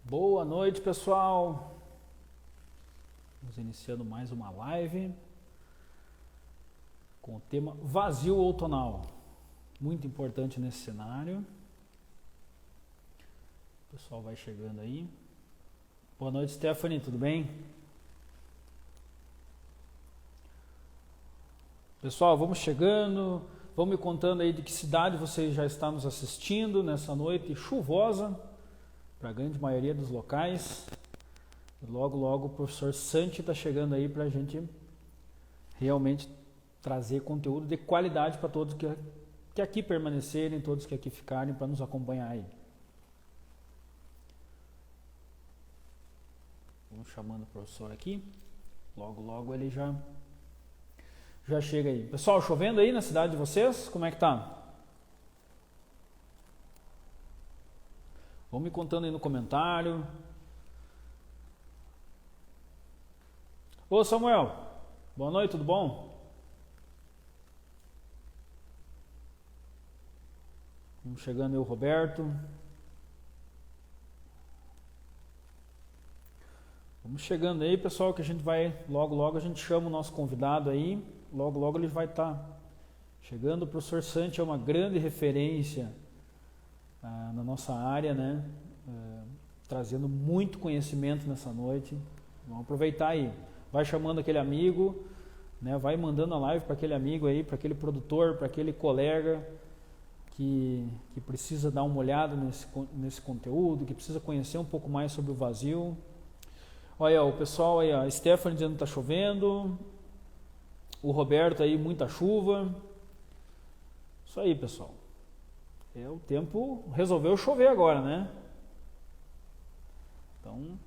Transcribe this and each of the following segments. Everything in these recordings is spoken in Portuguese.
Boa noite, pessoal. Estamos iniciando mais uma live com o tema vazio outonal. Muito importante nesse cenário. O pessoal vai chegando aí. Boa noite, Stephanie, tudo bem? Pessoal, vamos chegando. Vão me contando aí de que cidade você já está nos assistindo nessa noite chuvosa, para a grande maioria dos locais. Logo, logo o professor Santi está chegando aí para a gente realmente trazer conteúdo de qualidade para todos que aqui permanecerem, todos que aqui ficarem para nos acompanhar aí. Vamos chamando o professor aqui. Logo, logo ele já chega aí. Pessoal, chovendo aí na cidade de vocês? Como é que tá? Vão me contando aí no comentário. Ô Samuel, boa noite, tudo bom? Vamos chegando aí o Roberto. Vamos chegando aí, pessoal, que a gente vai, logo a gente chama o nosso convidado aí. Logo ele vai estar chegando. O professor Santi é uma grande referência na nossa área, né? Trazendo muito conhecimento nessa noite. Vamos aproveitar aí. Vai chamando aquele amigo, né? Vai mandando a live para aquele amigo aí, para aquele produtor, para aquele colega que precisa dar uma olhada nesse conteúdo, que precisa conhecer um pouco mais sobre o vazio. Olha, o pessoal aí, a Stephanie dizendo que está chovendo. O Roberto aí, muita chuva. Isso aí, pessoal. O tempo resolveu chover agora, né? Então,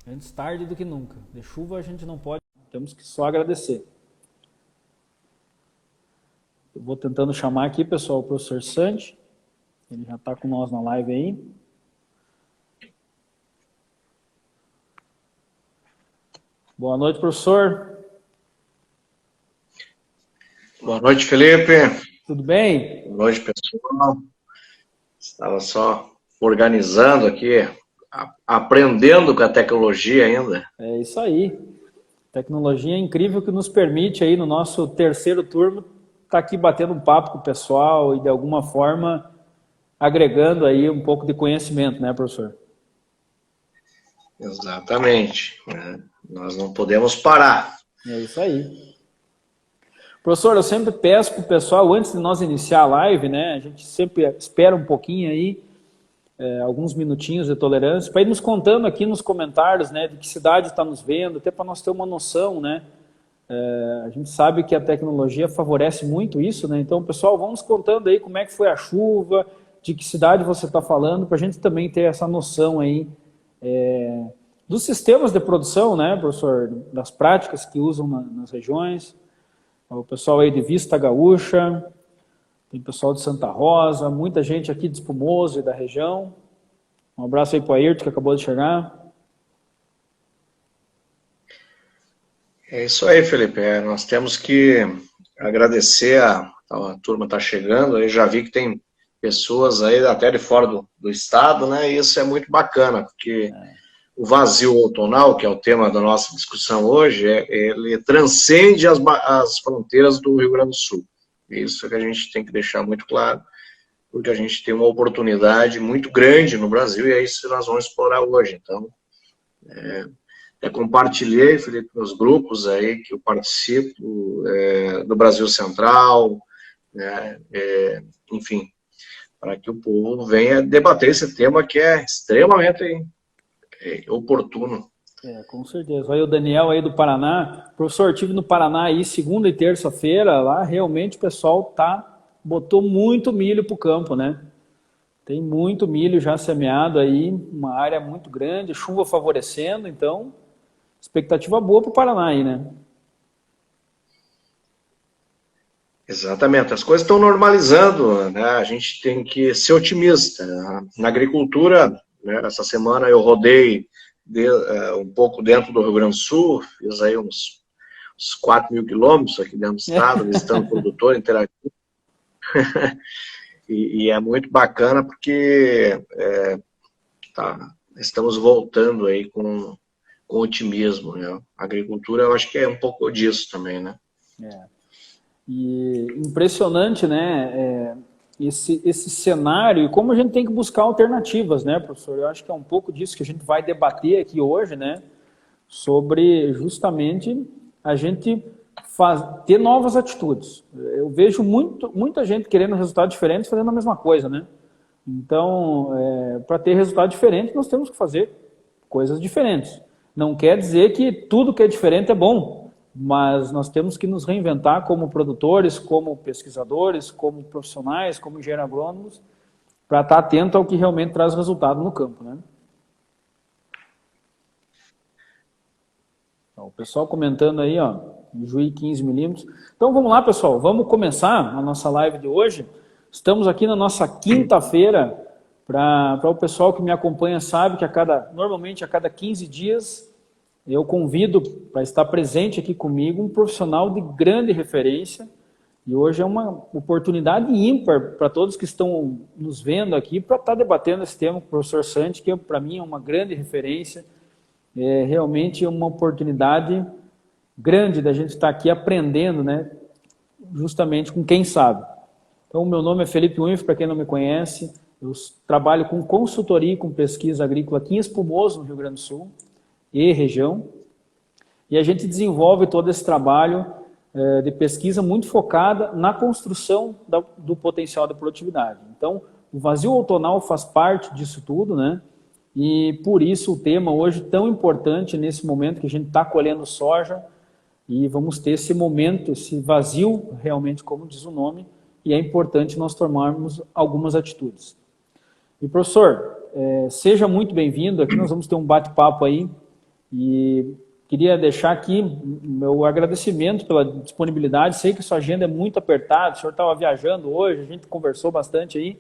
antes tarde do que nunca. De chuva a gente não pode, temos que só agradecer. Eu vou tentando chamar aqui, pessoal, o professor Santi. Ele já está com nós na live aí. Boa noite, professor. Boa noite, Felipe. Tudo bem? Boa noite, pessoal. Estava só organizando aqui, aprendendo com a tecnologia ainda. É isso aí. Tecnologia é incrível que nos permite aí no nosso terceiro turno estar aqui batendo um papo com o pessoal e de alguma forma agregando aí um pouco de conhecimento, né, professor? Exatamente. Né? Nós não podemos parar. É isso aí. Professor, eu sempre peço para o pessoal, antes de nós iniciar a live, né, a gente sempre espera um pouquinho aí, alguns minutinhos de tolerância, para ir nos contando aqui nos comentários, né, de que cidade está nos vendo, até para nós ter uma noção, né. A gente sabe que a tecnologia favorece muito isso, né, então, pessoal, vamos contando aí como é que foi a chuva, de que cidade você está falando, para a gente também ter essa noção aí dos sistemas de produção, né, professor, das práticas que usam nas regiões. O pessoal aí de Vista Gaúcha, tem pessoal de Santa Rosa, muita gente aqui de Espumoso e da região. Um abraço aí para o Ayrton, que acabou de chegar. É isso aí, Felipe. Nós temos que agradecer a turma está chegando. Eu já vi que tem pessoas aí até de fora do estado, né? E isso é muito bacana, porque o vazio outonal, que é o tema da nossa discussão hoje, ele transcende as fronteiras do Rio Grande do Sul. Isso que a gente tem que deixar muito claro, porque a gente tem uma oportunidade muito grande no Brasil e é isso que nós vamos explorar hoje. Então, compartilhei, Felipe, nos grupos aí que eu participo, do Brasil Central, né, enfim, para que o povo venha debater esse tema que é extremamente oportuno. Com certeza. Aí o Daniel aí do Paraná. Professor, estive no Paraná aí segunda e terça-feira, lá realmente o pessoal botou muito milho para o campo, né? Tem muito milho já semeado aí, uma área muito grande, chuva favorecendo, então, expectativa boa para o Paraná aí, né? Exatamente, as coisas estão normalizando, né? A gente tem que ser otimista. Na agricultura, né, essa semana eu rodei um pouco dentro do Rio Grande do Sul, fiz aí uns 4.000 quilômetros aqui dentro do estado, visitando produtor, interagindo. E é muito bacana porque estamos voltando aí com otimismo, né? A agricultura, eu acho que é um pouco disso também, né? E impressionante, né? Esse cenário e como a gente tem que buscar alternativas, né, professor? Eu acho que é um pouco disso que a gente vai debater aqui hoje, né? Sobre justamente a gente ter novas atitudes. Eu vejo muita gente querendo resultados diferentes fazendo a mesma coisa, né? Então, para ter resultado diferente, nós temos que fazer coisas diferentes. Não quer dizer que tudo que é diferente é bom, mas nós temos que nos reinventar como produtores, como pesquisadores, como profissionais, como engenheiros agrônomos, para estar atento ao que realmente traz resultado no campo, né? Então, o pessoal comentando aí, ó, Juí 15 milímetros. Então vamos lá, pessoal, vamos começar a nossa live de hoje. Estamos aqui na nossa quinta-feira. Para o pessoal que me acompanha sabe que normalmente a cada 15 dias eu convido para estar presente aqui comigo um profissional de grande referência. E hoje é uma oportunidade ímpar para todos que estão nos vendo aqui para estar debatendo esse tema com o professor Santi, que para mim é uma grande referência. É realmente uma oportunidade grande da gente estar aqui aprendendo, né? Justamente com quem sabe. Então, o meu nome é Felipe Unif, para quem não me conhece. Eu trabalho com consultoria e com pesquisa agrícola aqui em Espumoso, no Rio Grande do Sul, e região. E a gente desenvolve todo esse trabalho de pesquisa muito focada na construção do potencial da produtividade. Então, o vazio outonal faz parte disso tudo, né? E por isso o tema hoje tão importante nesse momento que a gente está colhendo soja e vamos ter esse momento, esse vazio, realmente, como diz o nome, e é importante nós tomarmos algumas atitudes. E professor, seja muito bem-vindo, aqui nós vamos ter um bate-papo aí, e queria deixar aqui meu agradecimento pela disponibilidade, sei que sua agenda é muito apertada, o senhor estava viajando hoje, a gente conversou bastante aí,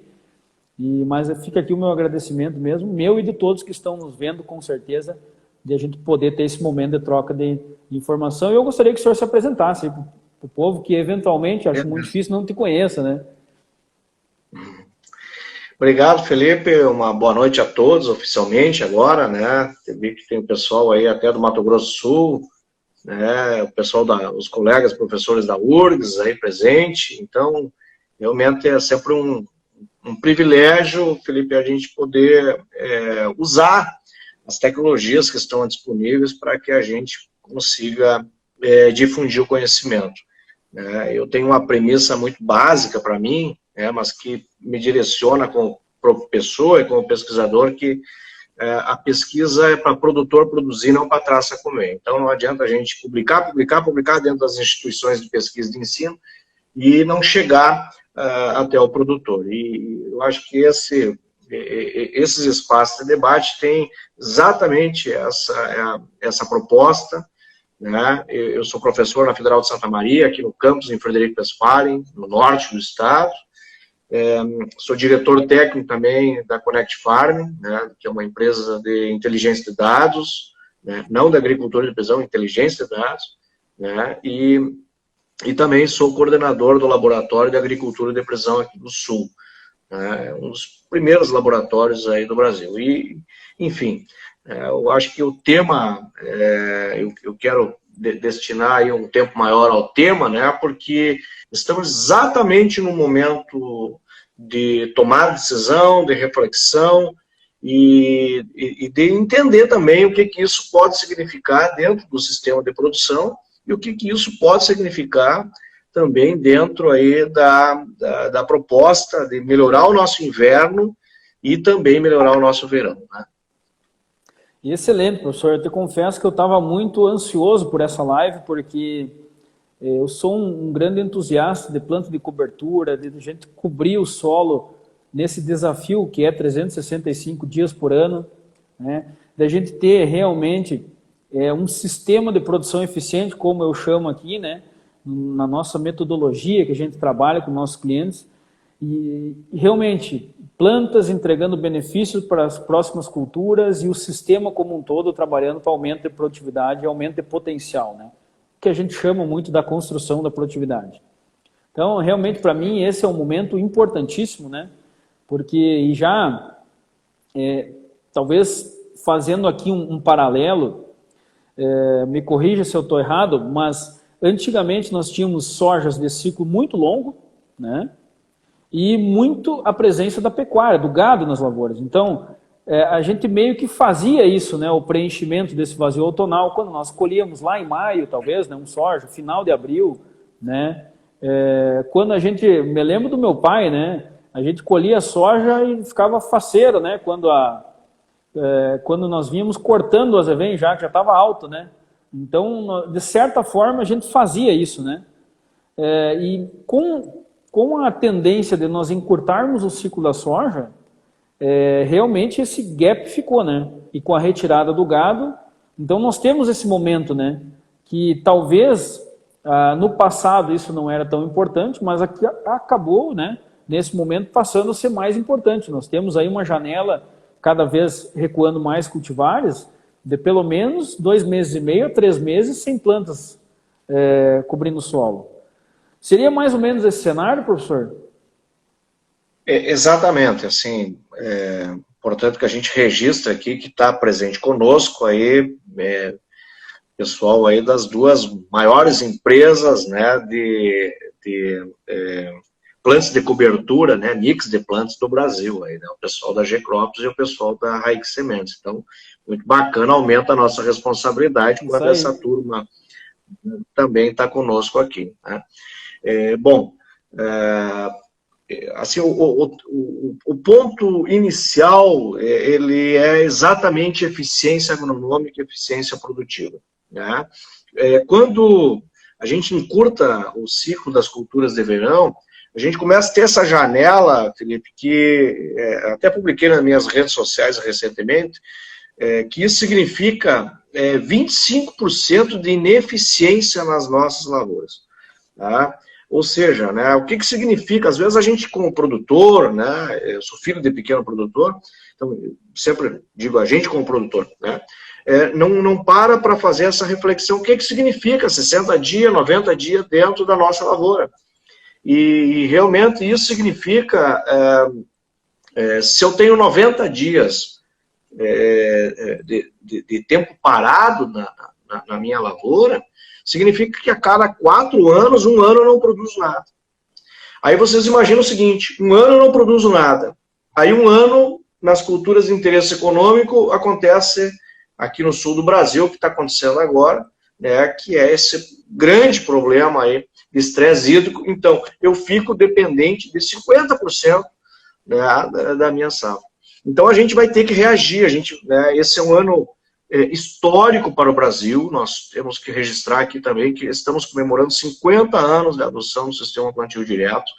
mas fica aqui o meu agradecimento mesmo, meu e de todos que estão nos vendo, com certeza, de a gente poder ter esse momento de troca de informação, e eu gostaria que o senhor se apresentasse para o povo que eventualmente, acho muito difícil, não te conheça, né? Obrigado, Felipe. Uma boa noite a todos, oficialmente, agora, né? Vi que tem o pessoal aí até do Mato Grosso do Sul, né? O pessoal os colegas, professores da URGS aí presente. Então, realmente é sempre um privilégio, Felipe, a gente poder usar as tecnologias que estão disponíveis para que a gente consiga difundir o conhecimento. Eu tenho uma premissa muito básica para mim, mas que me direciona como pessoa e como pesquisador, que a pesquisa é para produtor produzir, não para traça comer. Então não adianta a gente publicar dentro das instituições de pesquisa e de ensino e não chegar até o produtor. E eu acho que esses espaços de debate têm exatamente essa proposta, né? Eu sou professor na Federal de Santa Maria, aqui no campus, em Frederico Westphalen, no norte do estado. Sou diretor técnico também da Connect Farm, né, que é uma empresa de inteligência de dados, né, não da agricultura de precisão, inteligência de dados, né, e também sou coordenador do Laboratório de Agricultura de Precisão aqui do Sul, né, um dos primeiros laboratórios aí do Brasil. E, enfim, eu acho que o tema, eu quero destinar aí um tempo maior ao tema, né, porque estamos exatamente no momento de tomar decisão, de reflexão e de entender também o que isso pode significar dentro do sistema de produção e o que isso pode significar também dentro aí da proposta de melhorar o nosso inverno e também melhorar o nosso verão, né? Excelente, professor. Eu te confesso que eu estava muito ansioso por essa live, porque eu sou um grande entusiasta de planta de cobertura, de a gente cobrir o solo nesse desafio que é 365 dias por ano, né? Da gente ter realmente um sistema de produção eficiente, como eu chamo aqui, né? Na nossa metodologia que a gente trabalha com nossos clientes, e realmente plantas entregando benefícios para as próximas culturas e o sistema como um todo trabalhando para aumento de produtividade e aumento de potencial, né? Que a gente chama muito da construção da produtividade. Então, realmente, para mim, esse é um momento importantíssimo, né? Porque já talvez fazendo aqui um paralelo, me corrija se eu estou errado, mas antigamente nós tínhamos sojas de ciclo muito longo, né? E muito a presença da pecuária, do gado nas lavouras. Então, a gente meio que fazia isso, né? O preenchimento desse vazio outonal, quando nós colhíamos lá em maio, talvez, né? Um soja, final de abril, né? Quando a gente, me lembro do meu pai, né? A gente colhia soja e ficava faceiro, né? Quando nós vínhamos cortando o azevém já, que já estava alto, né? Então, de certa forma, a gente fazia isso, né? E com a tendência de nós encurtarmos o ciclo da soja, realmente esse gap ficou, né? E com a retirada do gado, então nós temos esse momento, né? Que talvez no passado isso não era tão importante, mas aqui acabou, né? Nesse momento passando a ser mais importante. Nós temos aí uma janela cada vez recuando mais cultivares, de pelo menos 2 meses e meio a 3 meses sem plantas cobrindo o solo. Seria mais ou menos esse cenário, professor? Exatamente, assim, portanto que a gente registra aqui que está presente conosco aí, pessoal aí das 2 maiores empresas, né, de plantas de cobertura, né, mix de plantas do Brasil, aí, né, o pessoal da G-Crops e o pessoal da Raik Sementes. Então, muito bacana, aumenta a nossa responsabilidade quando essa turma também está conosco aqui, né. Assim, o ponto inicial, ele é exatamente eficiência agronômica e eficiência produtiva, né? Quando a gente encurta o ciclo das culturas de verão, a gente começa a ter essa janela, Felipe, que até publiquei nas minhas redes sociais recentemente, que isso significa 25% de ineficiência nas nossas lavouras, tá? Ou seja, né, o que significa? Às vezes a gente como produtor, né, eu sou filho de pequeno produtor, então eu sempre digo a gente como produtor, né, não para fazer essa reflexão, o que significa 60 dias, 90 dias dentro da nossa lavoura. E realmente isso significa, se eu tenho 90 dias de tempo parado na minha lavoura, significa que a cada 4 anos, 1 ano eu não produzo nada. Aí vocês imaginam o seguinte, 1 ano eu não produzo nada. Aí 1 ano, nas culturas de interesse econômico, acontece aqui no sul do Brasil, que está acontecendo agora, né, que é esse grande problema aí de estresse hídrico. Então, eu fico dependente de 50%, né, da minha safra. Então, a gente vai ter que reagir. Né, esse é um ano histórico para o Brasil. Nós temos que registrar aqui também que estamos comemorando 50 anos da adoção do sistema plantio direto.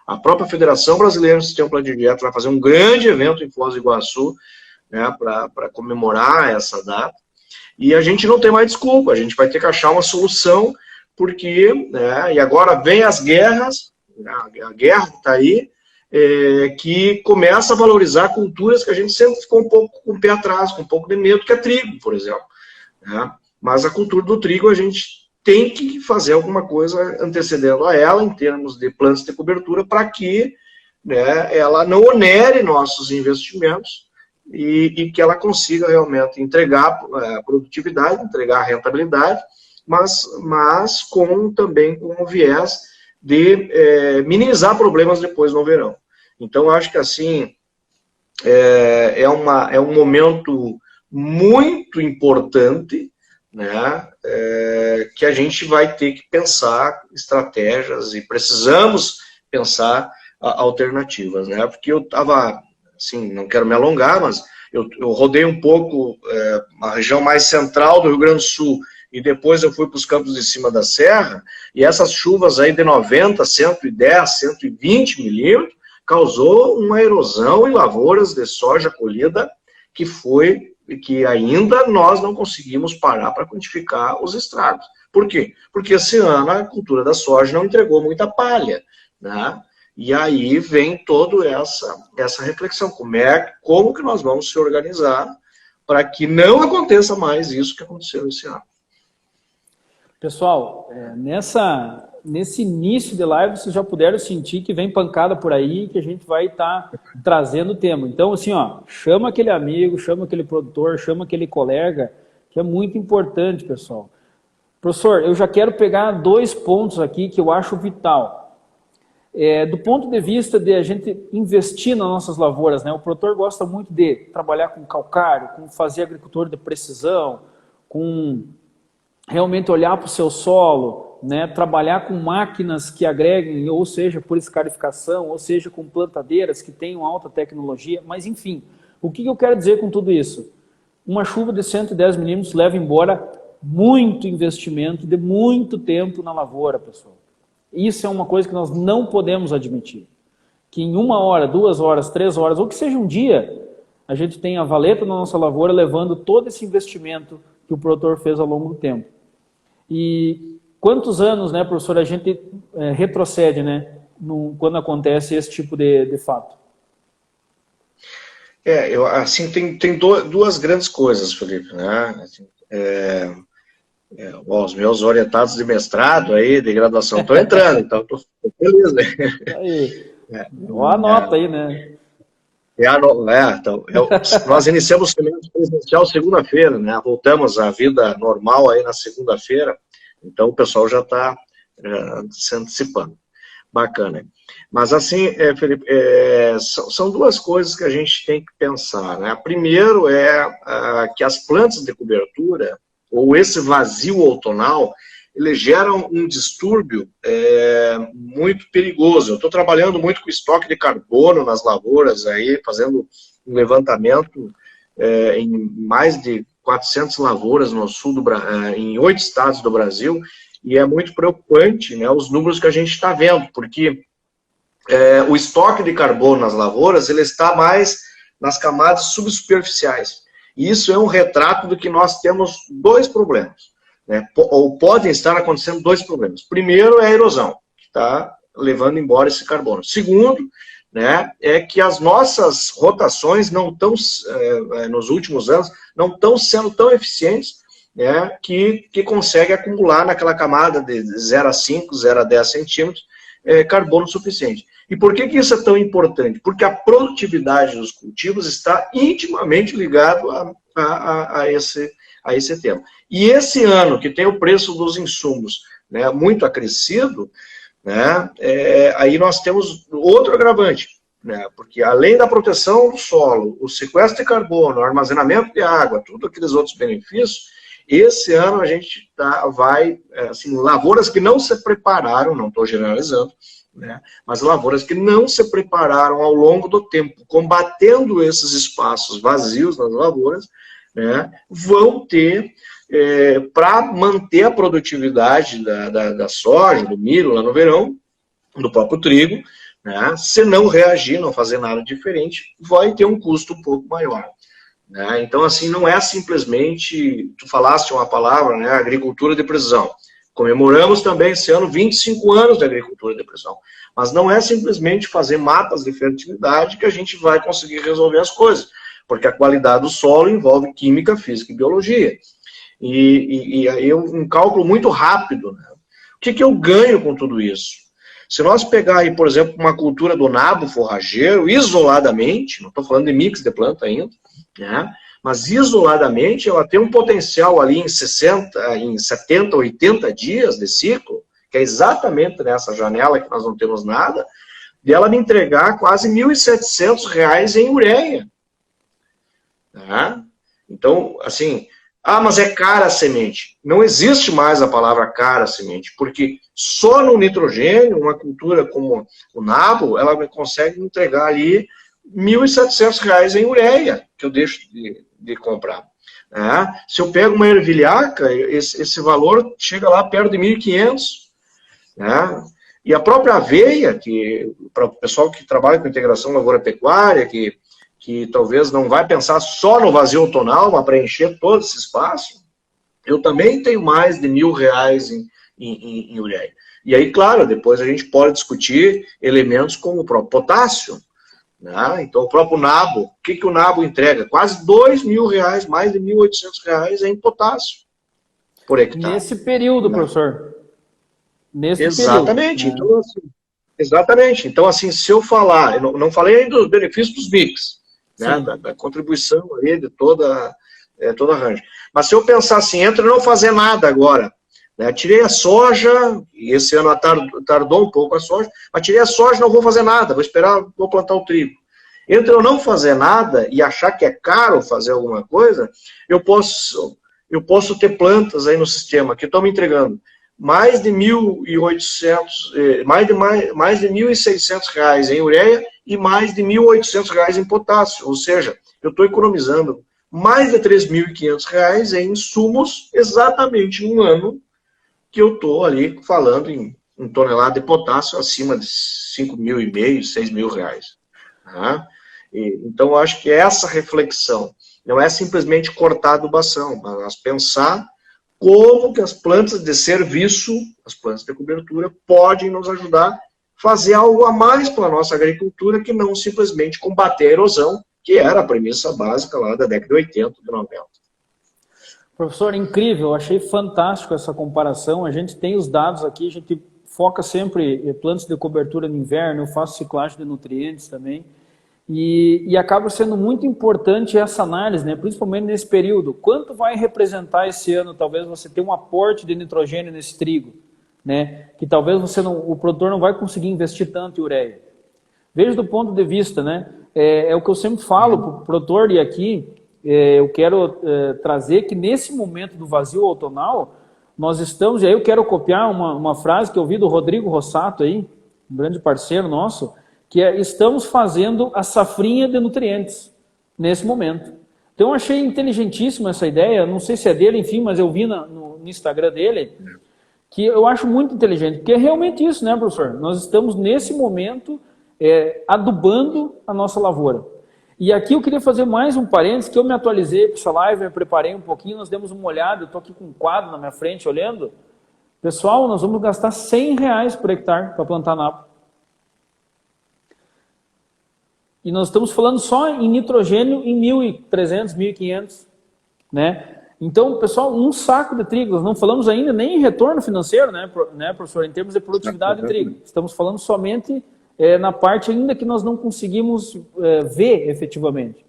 A própria Federação Brasileira do Sistema Plantio Direto vai fazer um grande evento em Foz do Iguaçu, né, para comemorar essa data. E a gente não tem mais desculpa, a gente vai ter que achar uma solução, porque, né, e agora vem as guerras, a guerra está aí, que começa a valorizar culturas que a gente sempre ficou um pouco com o pé atrás, com um pouco de medo, que é trigo, por exemplo, né? Mas a cultura do trigo a gente tem que fazer alguma coisa antecedendo a ela, em termos de plantas de cobertura, para que, né, ela não onere nossos investimentos e que ela consiga realmente entregar produtividade, entregar rentabilidade, mas também com um viés de minimizar problemas depois no verão. Então, eu acho que assim, é um momento muito importante, né, que a gente vai ter que pensar estratégias e precisamos pensar alternativas, né, porque eu estava, assim, não quero me alongar, mas eu rodei um pouco a região mais central do Rio Grande do Sul, e depois eu fui para os campos de cima da serra, e essas chuvas aí de 90, 110, 120 milímetros, causou uma erosão em lavouras de soja colhida, que ainda nós não conseguimos parar para quantificar os estragos. Por quê? Porque esse ano a cultura da soja não entregou muita palha, né? E aí vem toda essa reflexão, como que nós vamos se organizar para que não aconteça mais isso que aconteceu esse ano. Pessoal, nesse início de live, vocês já puderam sentir que vem pancada por aí, que a gente vai estar trazendo o tema. Então, assim, ó, chama aquele amigo, chama aquele produtor, chama aquele colega, que é muito importante, pessoal. Professor, eu já quero pegar 2 pontos aqui que eu acho vital. Do ponto de vista de a gente investir nas nossas lavouras, né? O produtor gosta muito de trabalhar com calcário, com fazer agricultura de precisão, com realmente olhar para o seu solo, né? Trabalhar com máquinas que agreguem, ou seja, por escarificação, ou seja, com plantadeiras que tenham alta tecnologia, mas enfim, o que eu quero dizer com tudo isso? Uma chuva de 110 milímetros leva embora muito investimento de muito tempo na lavoura, pessoal. Isso é uma coisa que nós não podemos admitir. Que em 1 hora, 2 horas, 3 horas, ou que seja um dia, a gente tem a valeta na nossa lavoura levando todo esse investimento que o produtor fez ao longo do tempo. E quantos anos, né, professor, a gente retrocede, né, quando acontece esse tipo de fato? Assim, tem 2 grandes coisas, Felipe, né? Assim, os meus orientados de mestrado aí, de graduação, estão entrando, então estou feliz, né? Aí, anota aí, né? Então, nós iniciamos o semestre presencial segunda-feira, né? Voltamos à vida normal aí na segunda-feira, então o pessoal já está se antecipando. Bacana. Mas assim, Felipe, são 2 coisas que a gente tem que pensar, né? Primeiro que as plantas de cobertura, ou esse vazio outonal, ele gera um distúrbio muito perigoso. Eu estou trabalhando muito com estoque de carbono nas lavouras, aí, fazendo um levantamento em mais de 400 lavouras no sul em 8 estados do Brasil, e é muito preocupante, né, os números que a gente está vendo, porque o estoque de carbono nas lavouras ele está mais nas camadas subsuperficiais. E isso é um retrato do que nós temos 2 problemas. Né? Ou podem estar acontecendo 2 problemas. Primeiro é a erosão, que está levando embora esse carbono. Segundo, né, é que as nossas rotações não estão, nos últimos anos, não estão sendo tão eficientes, né, que consegue acumular naquela camada de 0 a 5, 0 a 10 centímetros, carbono suficiente. E por que isso é tão importante? Porque a produtividade dos cultivos está intimamente ligado a esse tema. E esse ano, que tem o preço dos insumos, né, muito acrescido, né, aí nós temos outro agravante, né, porque além da proteção do solo, o sequestro de carbono, o armazenamento de água, todos aqueles outros benefícios, esse ano a gente vai, assim, lavouras que não se prepararam, não estou generalizando, né, mas lavouras que não se prepararam ao longo do tempo, combatendo esses espaços vazios nas lavouras, né, vão ter, para manter a produtividade da soja, do milho lá no verão, do próprio trigo, né, se não reagir, não fazer nada diferente, vai ter um custo um pouco maior. Né? Então, assim, não é simplesmente, tu falaste uma palavra, né, agricultura de precisão. Comemoramos também esse ano 25 anos de agricultura de precisão. Mas não é simplesmente fazer mapas de fertilidade que a gente vai conseguir resolver as coisas, porque a qualidade do solo envolve química, física e biologia. E aí um cálculo muito rápido. Né? O que eu ganho com tudo isso? Se nós pegar aí, por exemplo, uma cultura do nabo forrageiro, isoladamente, não estou falando de mix de planta ainda, né? Mas isoladamente ela tem um potencial ali em 70, 80 dias de ciclo, que é exatamente nessa janela que nós não temos nada, de ela me entregar quase R$ 1.700 em ureia. Né? Então, assim, mas é cara a semente. Não existe mais a palavra cara a semente, porque só no nitrogênio, uma cultura como o nabo, ela consegue entregar ali R$ 1.700 em ureia, que eu deixo de comprar. Se eu pego uma ervilhaca, esse valor chega lá perto de 1.500. Né? E a própria aveia, que para o pessoal que trabalha com integração lavoura-pecuária, que talvez não vai pensar só no vazio outonal, mas preencher todo esse espaço, eu também tenho mais de R$ 1.000 em ureia. E aí, claro, depois a gente pode discutir elementos como o próprio potássio. Né? Então, o próprio nabo, o que o nabo entrega? Quase R$ 2.000, mais de R$ 1.800 em potássio por hectare. Nesse período, professor? nesse Exatamente. período, né? Então, assim, exatamente. Então, assim, se eu falar, eu não falei ainda dos benefícios dos mix, né, Sim, da contribuição aí de toda a range. Mas se eu pensar assim, entre não fazer nada agora, né, tirei a soja, e esse ano tardou um pouco a soja, mas tirei a soja, não vou fazer nada, vou esperar, vou plantar o trigo. Entre eu não fazer nada e achar que é caro fazer alguma coisa, eu posso ter plantas aí no sistema que estão me entregando mais de 1.800, mais de R$ 1.600 em ureia e mais de R$ 1.800 em potássio. Ou seja, eu estou economizando mais de R$ 3.500 em insumos exatamente em um ano que eu estou ali falando em tonelada de potássio acima de 5.500, R$ 6.000. Tá? Então, eu acho que essa reflexão não é simplesmente cortar a adubação, mas pensar como que as plantas de serviço, as plantas de cobertura, podem nos ajudar a fazer algo a mais para a nossa agricultura que não simplesmente combater a erosão, que era a premissa básica lá da década de 80, de 90. Professor, incrível, eu achei fantástico essa comparação. A gente tem os dados aqui, a gente foca sempre em plantas de cobertura no inverno, eu faço ciclagem de nutrientes também. E acaba sendo muito importante essa análise, né? Principalmente nesse período. Quanto vai representar esse ano, talvez você tenha um aporte de nitrogênio nesse trigo, né? Que talvez o produtor não vai conseguir investir tanto em ureia. Veja do ponto de vista, né? É o que eu sempre falo para o produtor, e aqui eu quero trazer que nesse momento do vazio outonal, nós estamos, e aí eu quero copiar uma frase que eu ouvi do Rodrigo Rossato aí, um grande parceiro nosso, que é: estamos fazendo a safrinha de nutrientes nesse momento. Então eu achei inteligentíssima essa ideia, não sei se é dele, enfim, mas eu vi no Instagram dele, que eu acho muito inteligente, porque é realmente isso, né, professor? Nós estamos nesse momento adubando a nossa lavoura. E aqui eu queria fazer mais um parênteses, que eu me atualizei para essa live, eu preparei um pouquinho, nós demos uma olhada, eu estou aqui com um quadro na minha frente olhando. Pessoal, nós vamos gastar R$ 100 por hectare para plantar nabo. E nós estamos falando só em nitrogênio em 1.300, 1.500, né? Então, pessoal, um saco de trigo, nós não falamos ainda nem em retorno financeiro, né, professor, em termos de produtividade de trigo. Estamos falando somente na parte ainda que nós não conseguimos ver efetivamente.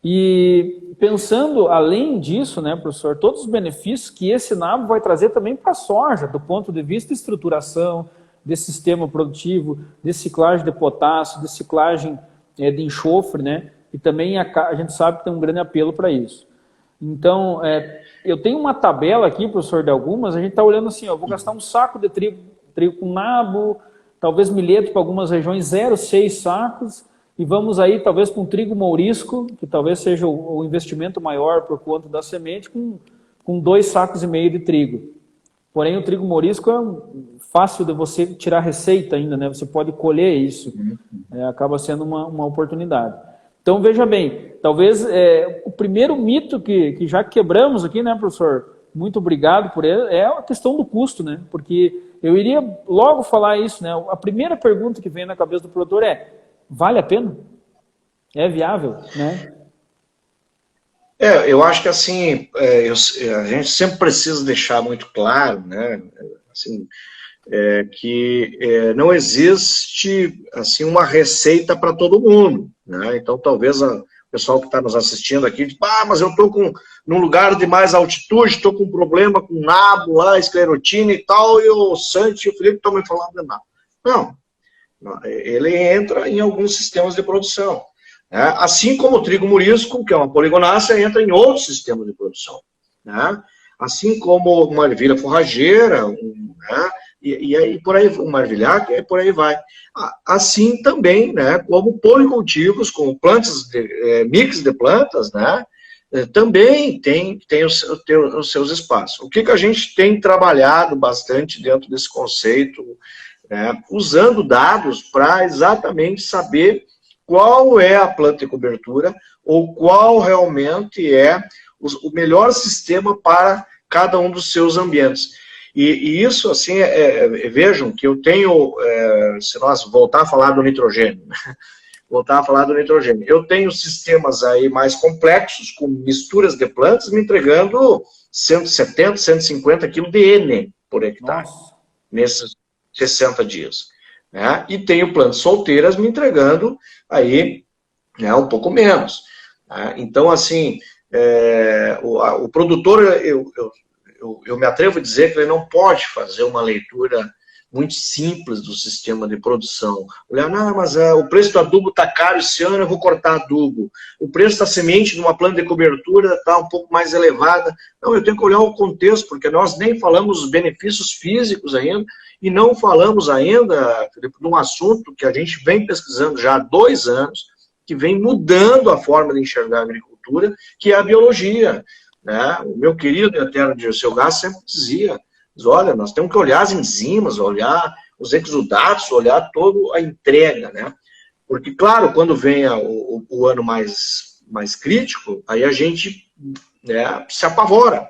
E pensando além disso, né, professor, todos os benefícios que esse nabo vai trazer também para a soja, do ponto de vista de estruturação, de sistema produtivo, de ciclagem de potássio, de ciclagem de enxofre, né? E também a gente sabe que tem um grande apelo para isso. Então, eu tenho uma tabela aqui, professor, de algumas, a gente está olhando assim, eu vou gastar um saco de trigo com nabo, talvez milheto para algumas regiões, 0,6 sacos, e vamos aí talvez com trigo mourisco, que talvez seja o investimento maior por conta da semente, com 2,5 sacos de trigo. Porém, o trigo mourisco é fácil de você tirar receita ainda, né? Você pode colher isso. Acaba sendo uma oportunidade. Então, veja bem, talvez o primeiro mito que já quebramos aqui, né, professor? Muito obrigado por ele, é a questão do custo, né? Porque eu iria logo falar isso, né? A primeira pergunta que vem na cabeça do produtor é: vale a pena? É viável, né? Eu acho que assim, a gente sempre precisa deixar muito claro, né, assim, que não existe assim uma receita para todo mundo, né? Então talvez o pessoal que está nos assistindo aqui, mas eu estou num lugar de mais altitude, estou com um problema com nabo lá, esclerotina e tal, e o Santi e o Felipe estão me falando de nabo. Não, ele entra em alguns sistemas de produção. Assim como o trigo mourisco, que é uma poligonácea, entra em outros sistemas de produção. Né? Assim como uma ervilha forrageira, né? E aí por aí, uma ervilhar, e por aí vai. Assim também, né? Como policultivos, como plantas, mix de plantas, né? Também tem os seus espaços. O que a gente tem trabalhado bastante dentro desse conceito, né? Usando dados para exatamente saber qual é a planta de cobertura ou qual realmente é o melhor sistema para cada um dos seus ambientes. E isso, assim, vejam que eu tenho, se nós voltar a falar do nitrogênio, eu tenho sistemas aí mais complexos, com misturas de plantas, me entregando 170, 150 kg de N por hectare. Nossa. nesses 60 dias. Né? E tenho plantas solteiras me entregando aí, né, um pouco menos. Né? Então, assim, o produtor, eu me atrevo a dizer que ele não pode fazer uma leitura muito simples do sistema de produção. Olhar, não, mas o preço do adubo está caro esse ano, eu vou cortar adubo. O preço da semente numa planta de cobertura está um pouco mais elevada. Não, eu tenho que olhar o contexto, porque nós nem falamos os benefícios físicos ainda, e não falamos ainda, Felipe, de um assunto que a gente vem pesquisando já há 2 anos, que vem mudando a forma de enxergar a agricultura, que é a biologia. Né? O meu querido eterno Dirceu Gás sempre dizia, olha, nós temos que olhar as enzimas, olhar os exudatos, olhar toda a entrega, né? Porque, claro, quando vem o ano mais crítico, aí a gente, né, se apavora.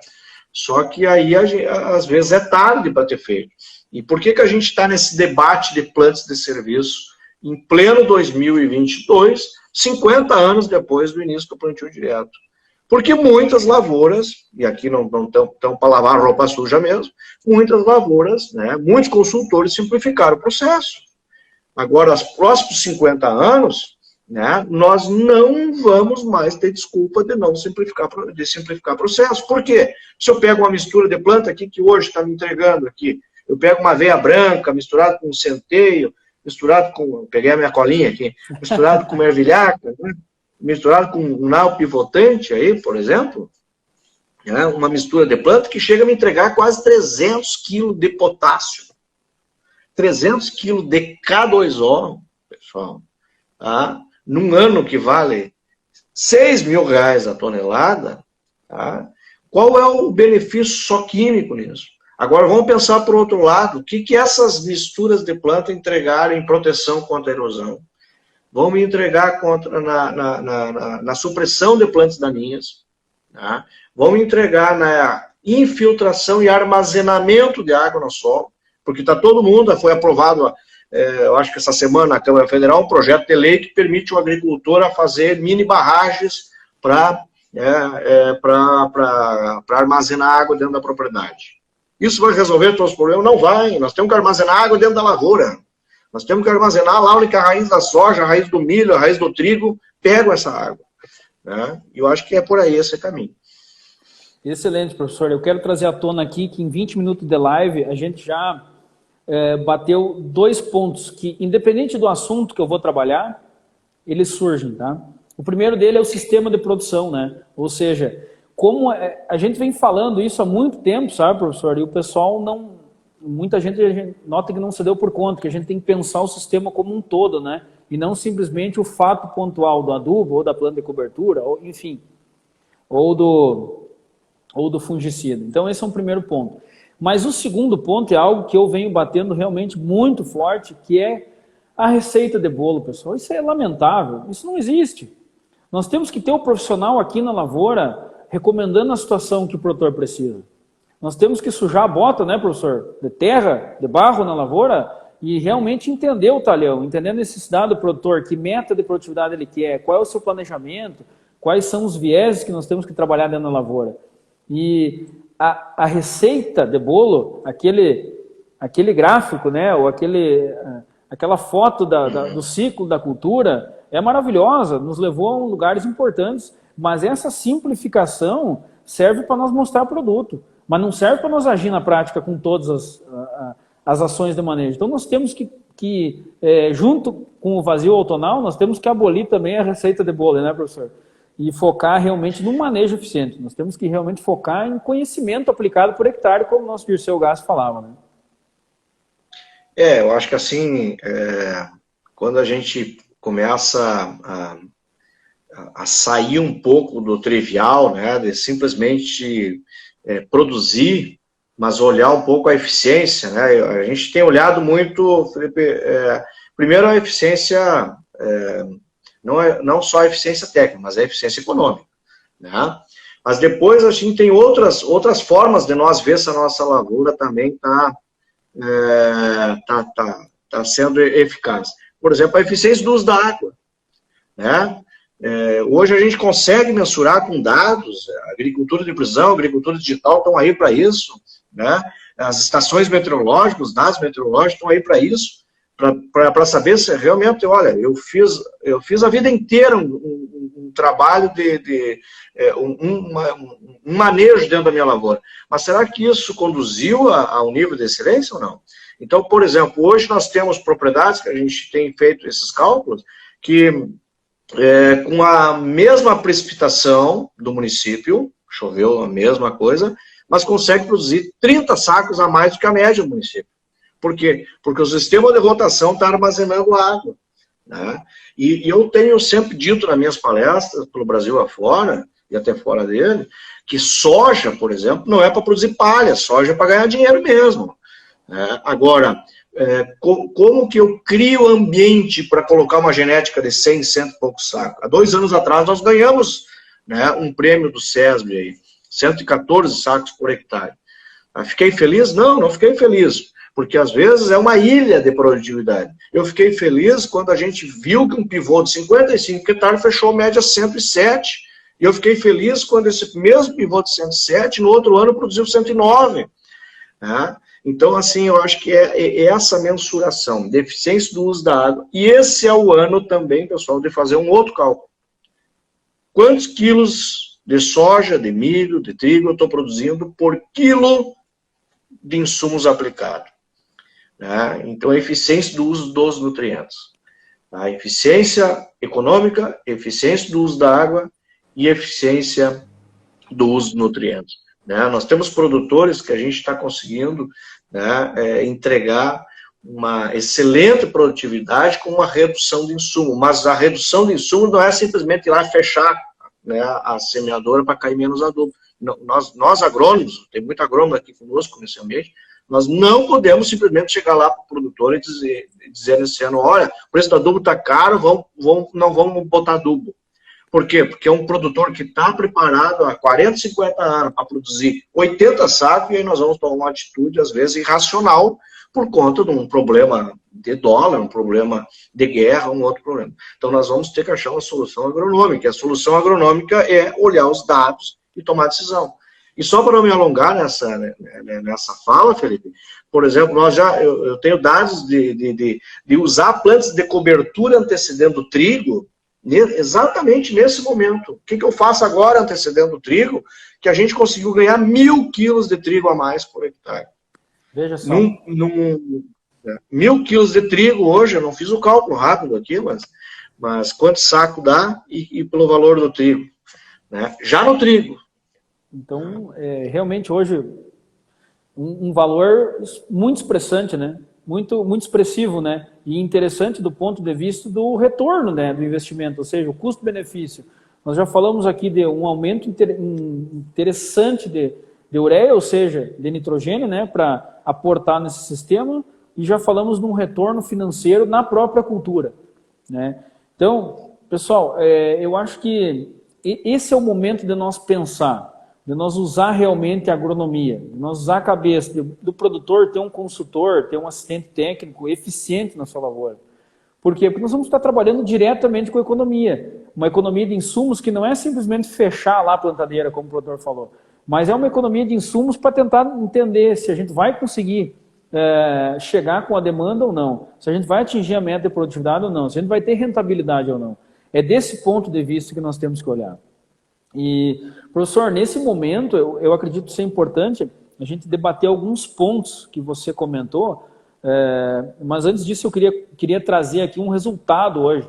Só que aí, às vezes, é tarde para ter feito. E por que a gente está nesse debate de plantas de serviço em pleno 2022, 50 anos depois do início do plantio direto? Porque muitas lavouras, e aqui não estão para lavar roupa suja mesmo, muitas lavouras, né, muitos consultores simplificaram o processo. Agora, os próximos 50 anos, né, nós não vamos mais ter desculpa de não simplificar o processo. Por quê? Se eu pego uma mistura de planta aqui, que hoje está me entregando aqui, eu pego uma aveia branca misturada com centeio, misturado com, peguei a minha colinha aqui, misturado com ervilhaca, né, misturado com um nao pivotante aí, por exemplo, né, uma mistura de planta que chega a me entregar quase 300 quilos de potássio. 300 quilos de K2O, pessoal, tá? Num ano que vale R$6.000 a tonelada, tá? Qual é o benefício só químico nisso? Agora vamos pensar por outro lado, o que essas misturas de planta entregaram em proteção contra a erosão? Vão me entregar na supressão de plantas daninhas, tá? Vão me entregar na infiltração e armazenamento de água no solo, porque está todo mundo, foi aprovado, eu acho que essa semana na Câmara Federal, um projeto de lei que permite o agricultor a fazer mini barragens para armazenar água dentro da propriedade. Isso vai resolver todos os problemas? Não vai, nós temos que armazenar água dentro da lavoura. Nós temos que armazenar lá onde a raiz da soja, a raiz do milho, a raiz do trigo pegam essa água. Né? E eu acho que é por aí esse caminho. Excelente, professor. Eu quero trazer à tona aqui que em 20 minutos de live a gente já bateu 2 pontos que, independente do assunto que eu vou trabalhar, eles surgem, tá? O primeiro dele é o sistema de produção, né? Ou seja, como a gente vem falando isso há muito tempo, sabe, professor? E o pessoal não... Muita gente nota que não se deu por conta, que a gente tem que pensar o sistema como um todo, né? E não simplesmente o fato pontual do adubo, ou da planta de cobertura, ou, enfim, ou do fungicida. Então esse é um primeiro ponto. Mas o segundo ponto é algo que eu venho batendo realmente muito forte, que é a receita de bolo, pessoal. Isso é lamentável, isso não existe. Nós temos que ter o profissional aqui na lavoura recomendando a situação que o produtor precisa. Nós temos que sujar a bota, né, professor? De terra, de barro na lavoura e realmente entender o talhão, entender a necessidade do produtor, que meta de produtividade ele quer, qual é o seu planejamento, quais são os vieses que nós temos que trabalhar dentro da lavoura. E a receita de bolo, aquele gráfico, né, ou aquela foto do ciclo da cultura, é maravilhosa, nos levou a lugares importantes, mas essa simplificação serve para nós mostrar o produto, mas não serve para nós agir na prática com todas as ações de manejo. Então nós temos que junto com o vazio outonal, nós temos que abolir também a receita de bolo, né, professor? E focar realmente no manejo eficiente. Nós temos que realmente focar em conhecimento aplicado por hectare, como o nosso Dirceu Gás falava, né? Eu acho que assim, quando a gente começa a sair um pouco do trivial, né, de simplesmente produzir, mas olhar um pouco a eficiência, né? A gente tem olhado muito, Felipe, primeiro a eficiência, não só a eficiência técnica, mas a eficiência econômica, né? Mas depois a gente tem outras formas de nós ver se a nossa lavoura também tá sendo eficaz. Por exemplo, a eficiência do uso da água, né? Hoje a gente consegue mensurar com dados, a agricultura de precisão, a agricultura digital estão aí para isso, né? as estações meteorológicas, os dados meteorológicos estão aí para isso, para saber se realmente, olha, eu fiz a vida inteira um trabalho um manejo dentro da minha lavoura. Mas será que isso conduziu a um nível de excelência ou não? Então, por exemplo, hoje nós temos propriedades que a gente tem feito esses cálculos, que com a mesma precipitação do município, choveu a mesma coisa, mas consegue produzir 30 sacos a mais do que a média do município. Por quê? Porque o sistema de rotação está armazenando água. Né? E eu tenho sempre dito nas minhas palestras, pelo Brasil afora, e até fora dele, que soja, por exemplo, não é para produzir palha, soja é para ganhar dinheiro mesmo. Né? Agora, como que eu crio ambiente para colocar uma genética de 100, 100 e poucos sacos? Há 2 anos atrás nós ganhamos, né, um prêmio do SESB, aí, 114 sacos por hectare. Fiquei feliz? Não, não fiquei feliz. Porque às vezes é uma ilha de produtividade. Eu fiquei feliz quando a gente viu que um pivô de 55 hectares fechou média 107. E eu fiquei feliz quando esse mesmo pivô de 107, no outro ano, produziu 109. Né? Então, assim, eu acho que é essa mensuração, de eficiência do uso da água. E esse é o ano também, pessoal, de fazer um outro cálculo. Quantos quilos de soja, de milho, de trigo eu estou produzindo por quilo de insumos aplicados? Né? Então, a eficiência do uso dos nutrientes. A eficiência econômica, eficiência do uso da água e eficiência do uso dos nutrientes. Né? Nós temos produtores que a gente está conseguindo, né, entregar uma excelente produtividade com uma redução de insumo, mas a redução de insumo não é simplesmente ir lá fechar, né, a semeadora para cair menos adubo. Nós agrônomos, tem muito agrônomo aqui conosco nesse ambiente, nós não podemos simplesmente chegar lá para o produtor e dizer nesse ano, olha, o preço do adubo está caro, não vamos botar adubo. Por quê? Porque é um produtor que está preparado há 40, 50 anos para produzir 80 sacos, e aí nós vamos tomar uma atitude, às vezes, irracional, por conta de um problema de dólar, um problema de guerra, um outro problema. Então, nós vamos ter que achar uma solução agronômica. A solução agronômica é olhar os dados e tomar decisão. E só para não me alongar nessa fala, Felipe, por exemplo, eu tenho dados de usar plantas de cobertura antecedendo o trigo, exatamente nesse momento. O que eu faço agora antecedendo o trigo? Que a gente conseguiu ganhar 1.000 quilos de trigo a mais por hectare. Veja só. 1.000 quilos de trigo hoje, eu não fiz o cálculo rápido aqui, mas quanto saco dá e pelo valor do trigo. Né? Já no trigo. Então, realmente hoje, um valor muito expressante, né? Muito expressivo, né? E interessante do ponto de vista do retorno, né, do investimento, ou seja, o custo-benefício. Nós já falamos aqui de um aumento interessante de ureia, ou seja, de nitrogênio, né, para aportar nesse sistema, e já falamos de um retorno financeiro na própria cultura, né? Então, pessoal, eu acho que esse é o momento de nós pensar, de nós usar realmente a agronomia, de nós usar a cabeça do produtor, ter um consultor, ter um assistente técnico eficiente na sua lavoura. Por quê? Porque nós vamos estar trabalhando diretamente com a economia. Uma economia de insumos que não é simplesmente fechar lá a plantadeira, como o produtor falou, mas é uma economia de insumos para tentar entender se a gente vai conseguir chegar com a demanda ou não, se a gente vai atingir a meta de produtividade ou não, se a gente vai ter rentabilidade ou não. É desse ponto de vista que nós temos que olhar. E, professor, nesse momento, eu acredito ser importante a gente debater alguns pontos que você comentou, mas antes disso eu queria trazer aqui um resultado hoje.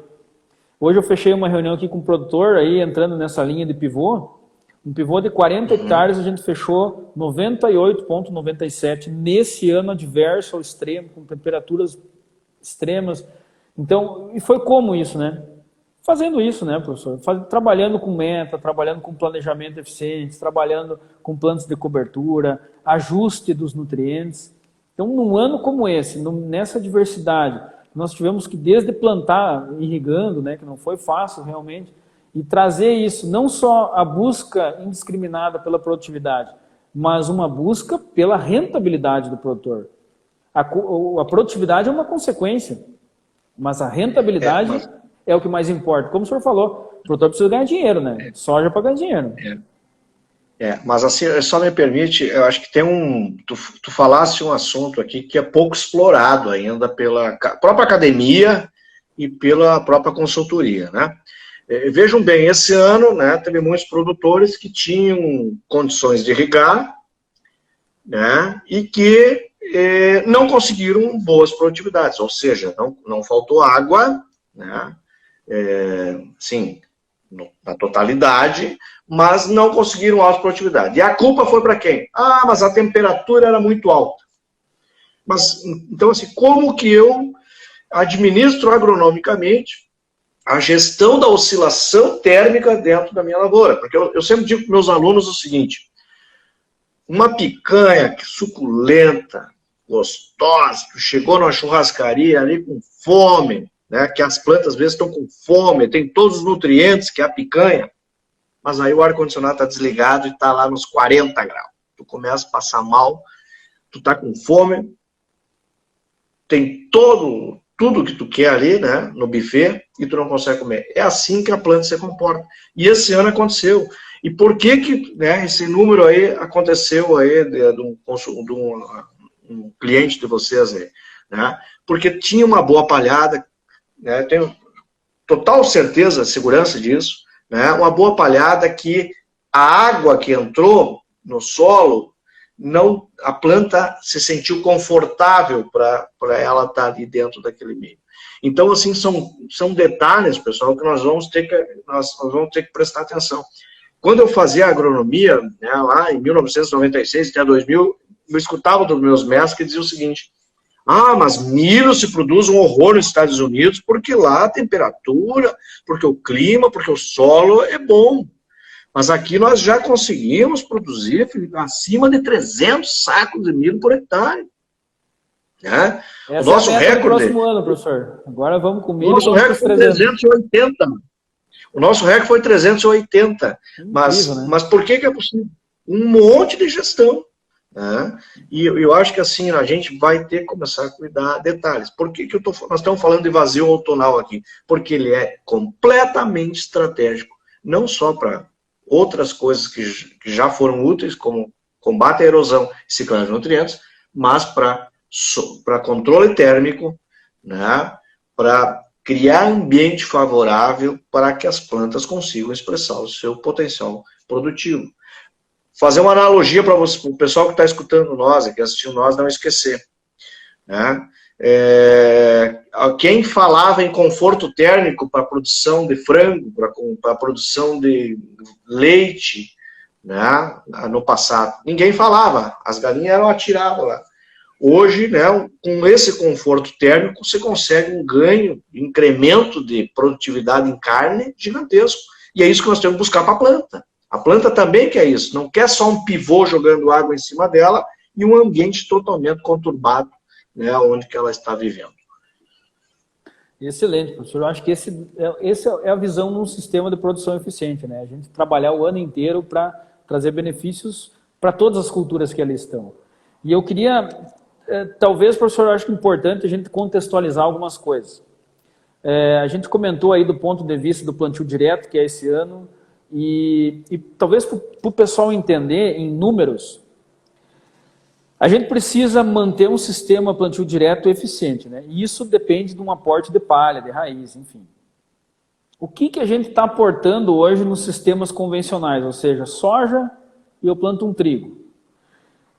Hoje eu fechei uma reunião aqui com o produtor, aí entrando nessa linha de pivô, um pivô de 40 hectares a gente fechou 98,97 nesse ano adverso ao extremo, com temperaturas extremas. Então, e foi como isso, né? Fazendo isso, né, professor? Trabalhando com meta, trabalhando com planejamento eficiente, trabalhando com planos de cobertura, ajuste dos nutrientes. Então, num ano como esse, nessa diversidade, nós tivemos que desde plantar, irrigando, né, que não foi fácil realmente, e trazer isso, não só a busca indiscriminada pela produtividade, mas uma busca pela rentabilidade do produtor. A produtividade é uma consequência, mas a rentabilidade é o que mais importa. Como o senhor falou, o produtor precisa ganhar dinheiro, né? Soja para ganhar dinheiro. Mas assim, só me permite, eu acho que tem tu falasse um assunto aqui que é pouco explorado ainda pela própria academia e pela própria consultoria, né? Vejam bem, esse ano, né, teve muitos produtores que tinham condições de irrigar, né, e que não conseguiram boas produtividades, ou seja, não faltou água, né, sim, na totalidade, mas não conseguiram alta produtividade. E a culpa foi para quem? Ah, mas a temperatura era muito alta. Mas, então, assim, como que eu administro agronomicamente a gestão da oscilação térmica dentro da minha lavoura? Porque eu sempre digo para meus alunos o seguinte: uma picanha suculenta, gostosa, que chegou numa churrascaria ali com fome, né, que as plantas às vezes estão com fome, tem todos os nutrientes que é a picanha, mas aí o ar-condicionado está desligado e está lá nos 40 graus. Tu começa a passar mal, tu está com fome, tem tudo que tu quer ali, né, no buffet, e tu não consegue comer. É assim que a planta se comporta. E esse ano aconteceu. E por que né, esse número aí aconteceu aí de um cliente de vocês aí, né? Porque tinha uma boa palhada, né, tenho total certeza, segurança disso, né, uma boa palhada que a água que entrou no solo, a planta se sentiu confortável para ela estar ali dentro daquele meio. Então, assim, são detalhes, pessoal, que nós vamos ter que prestar atenção. Quando eu fazia agronomia, né, lá em 1996 até 2000, eu escutava dos meus mestres que diziam o seguinte: ah, mas milho se produz um horror nos Estados Unidos porque lá a temperatura, porque o clima, porque o solo é bom. Mas aqui nós já conseguimos produzir, Felipe, acima de 300 sacos de milho por hectare. Né? O nosso recorde... do próximo ano, professor. Agora vamos com milho. O nosso recorde foi 380. O nosso recorde foi 380. Incrível, né? Mas por que é possível? Um monte de gestão. Né? E eu acho que assim, a gente vai ter que começar a cuidar detalhes. Por que nós estamos falando de vazio outonal aqui? Porque ele é completamente estratégico. Não só para outras coisas que já foram úteis, como combate à erosão e ciclagem de nutrientes, mas para controle térmico, né, para criar ambiente favorável para que as plantas consigam expressar o seu potencial produtivo. Fazer uma analogia para o pessoal que está escutando nós, que assistiu nós, não esquecer. Né? Quem falava em conforto térmico para a produção de frango, para a produção de leite, né, no passado, ninguém falava, as galinhas eram atiradas lá. Hoje, né, com esse conforto térmico, você consegue um ganho, incremento de produtividade em carne gigantesco, e é isso que nós temos que buscar para a planta. A planta também quer isso, não quer só um pivô jogando água em cima dela e um ambiente totalmente conturbado, né, onde que ela está vivendo. Excelente, professor. Eu acho que essa é a visão de um sistema de produção eficiente, né? A gente trabalhar o ano inteiro para trazer benefícios para todas as culturas que ali estão. E eu queria, talvez, professor, eu acho que é importante a gente contextualizar algumas coisas. A gente comentou aí do ponto de vista do plantio direto, que é esse ano, e talvez para o pessoal entender em números, a gente precisa manter um sistema plantio direto eficiente, né? E isso depende de um aporte de palha, de raiz, enfim. O que a gente está aportando hoje nos sistemas convencionais, ou seja, soja e eu planto um trigo.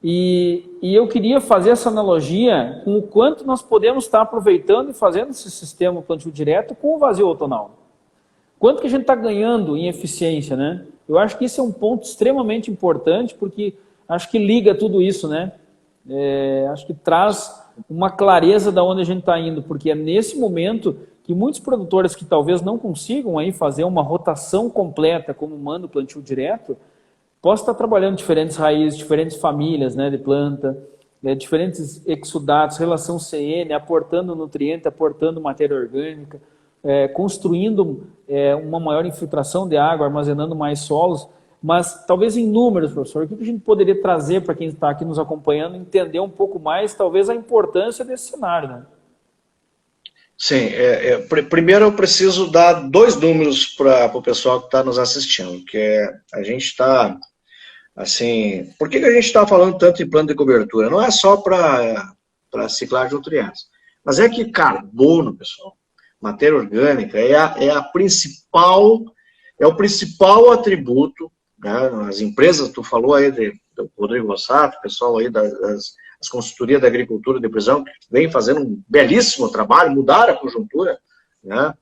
E eu queria fazer essa analogia com o quanto nós podemos estar aproveitando e fazendo esse sistema plantio direto com o vazio outonal. Quanto que a gente está ganhando em eficiência, né? Eu acho que esse é um ponto extremamente importante, porque acho que liga tudo isso, né? Acho que traz uma clareza de onde a gente está indo, porque é nesse momento que muitos produtores que talvez não consigam aí fazer uma rotação completa, como manda o plantio direto, possam estar trabalhando diferentes raízes, diferentes famílias, né, de planta, diferentes exudatos, relação CN, aportando nutriente, aportando matéria orgânica, construindo uma maior infiltração de água, armazenando mais solos. Mas talvez em números, professor, o que a gente poderia trazer para quem está aqui nos acompanhando, entender um pouco mais, talvez, a importância desse cenário, né? Sim, primeiro eu preciso dar 2 números para o pessoal que está nos assistindo, que a gente está assim, por que a gente está falando tanto em plano de cobertura? Não é só para ciclagem de nutrientes, mas é que carbono, pessoal, matéria orgânica, é a principal, é o principal atributo, né? As empresas, tu falou aí do Rodrigo Rossato, o pessoal aí das consultorias da agricultura de precisão, que vem fazendo um belíssimo trabalho, mudar a conjuntura, né?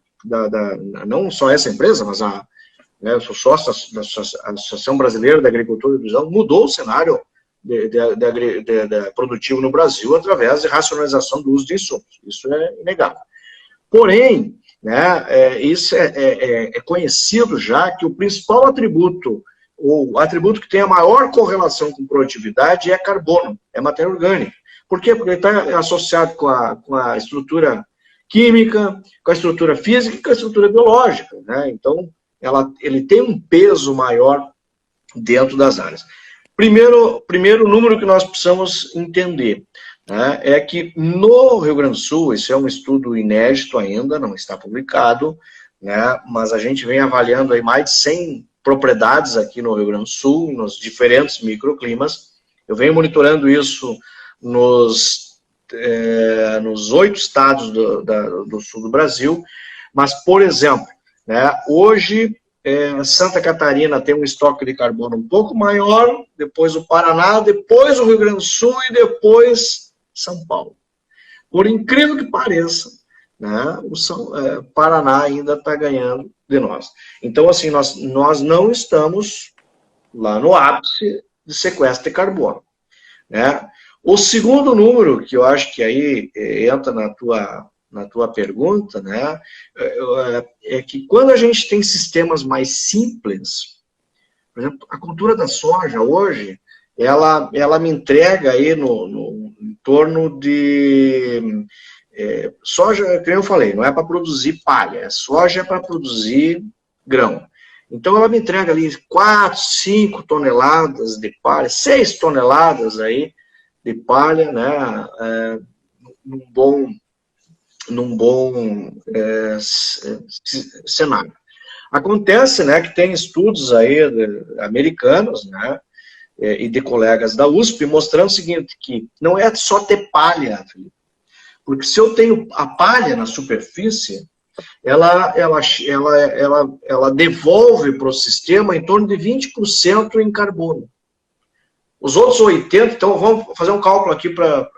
Não só essa empresa, mas né, eu sou sócio da Associação Brasileira da Agricultura de Precisão, mudou o cenário produtivo no Brasil através de racionalização do uso de insumos. Isso é inegável. Porém, né, isso é conhecido já que o principal atributo, o atributo que tem a maior correlação com produtividade é carbono, é matéria orgânica. Por quê? Porque ele está associado com a estrutura química, com a estrutura física e com a estrutura biológica, né? Então, ele tem um peso maior dentro das áreas. Primeiro número que nós precisamos entender, né, é que no Rio Grande do Sul, isso é um estudo inédito ainda, não está publicado, né, mas a gente vem avaliando aí mais de 100 propriedades aqui no Rio Grande do Sul, nos diferentes microclimas. Eu venho monitorando isso nos 8 estados do sul do Brasil, mas, por exemplo, né, hoje Santa Catarina tem um estoque de carbono um pouco maior, depois o Paraná, depois o Rio Grande do Sul e depois São Paulo. Por incrível que pareça, né, o Paraná ainda está ganhando de nós. Então, assim, nós não estamos lá no ápice de sequestro de carbono, né? O segundo número, que eu acho que aí entra na tua pergunta, né, é que quando a gente tem sistemas mais simples, por exemplo, a cultura da soja hoje, ela me entrega aí em torno de soja, como eu falei, não é para produzir palha, soja é para produzir grão. Então ela me entrega ali 4, 5 toneladas de palha, 6 toneladas aí de palha, né, num bom cenário. Acontece, né, que tem estudos aí americanos, né, e de colegas da USP mostrando o seguinte, que não é só ter palha, porque se eu tenho a palha na superfície, ela devolve para o sistema em torno de 20% em carbono. Os outros 80%, então vamos fazer um cálculo aqui para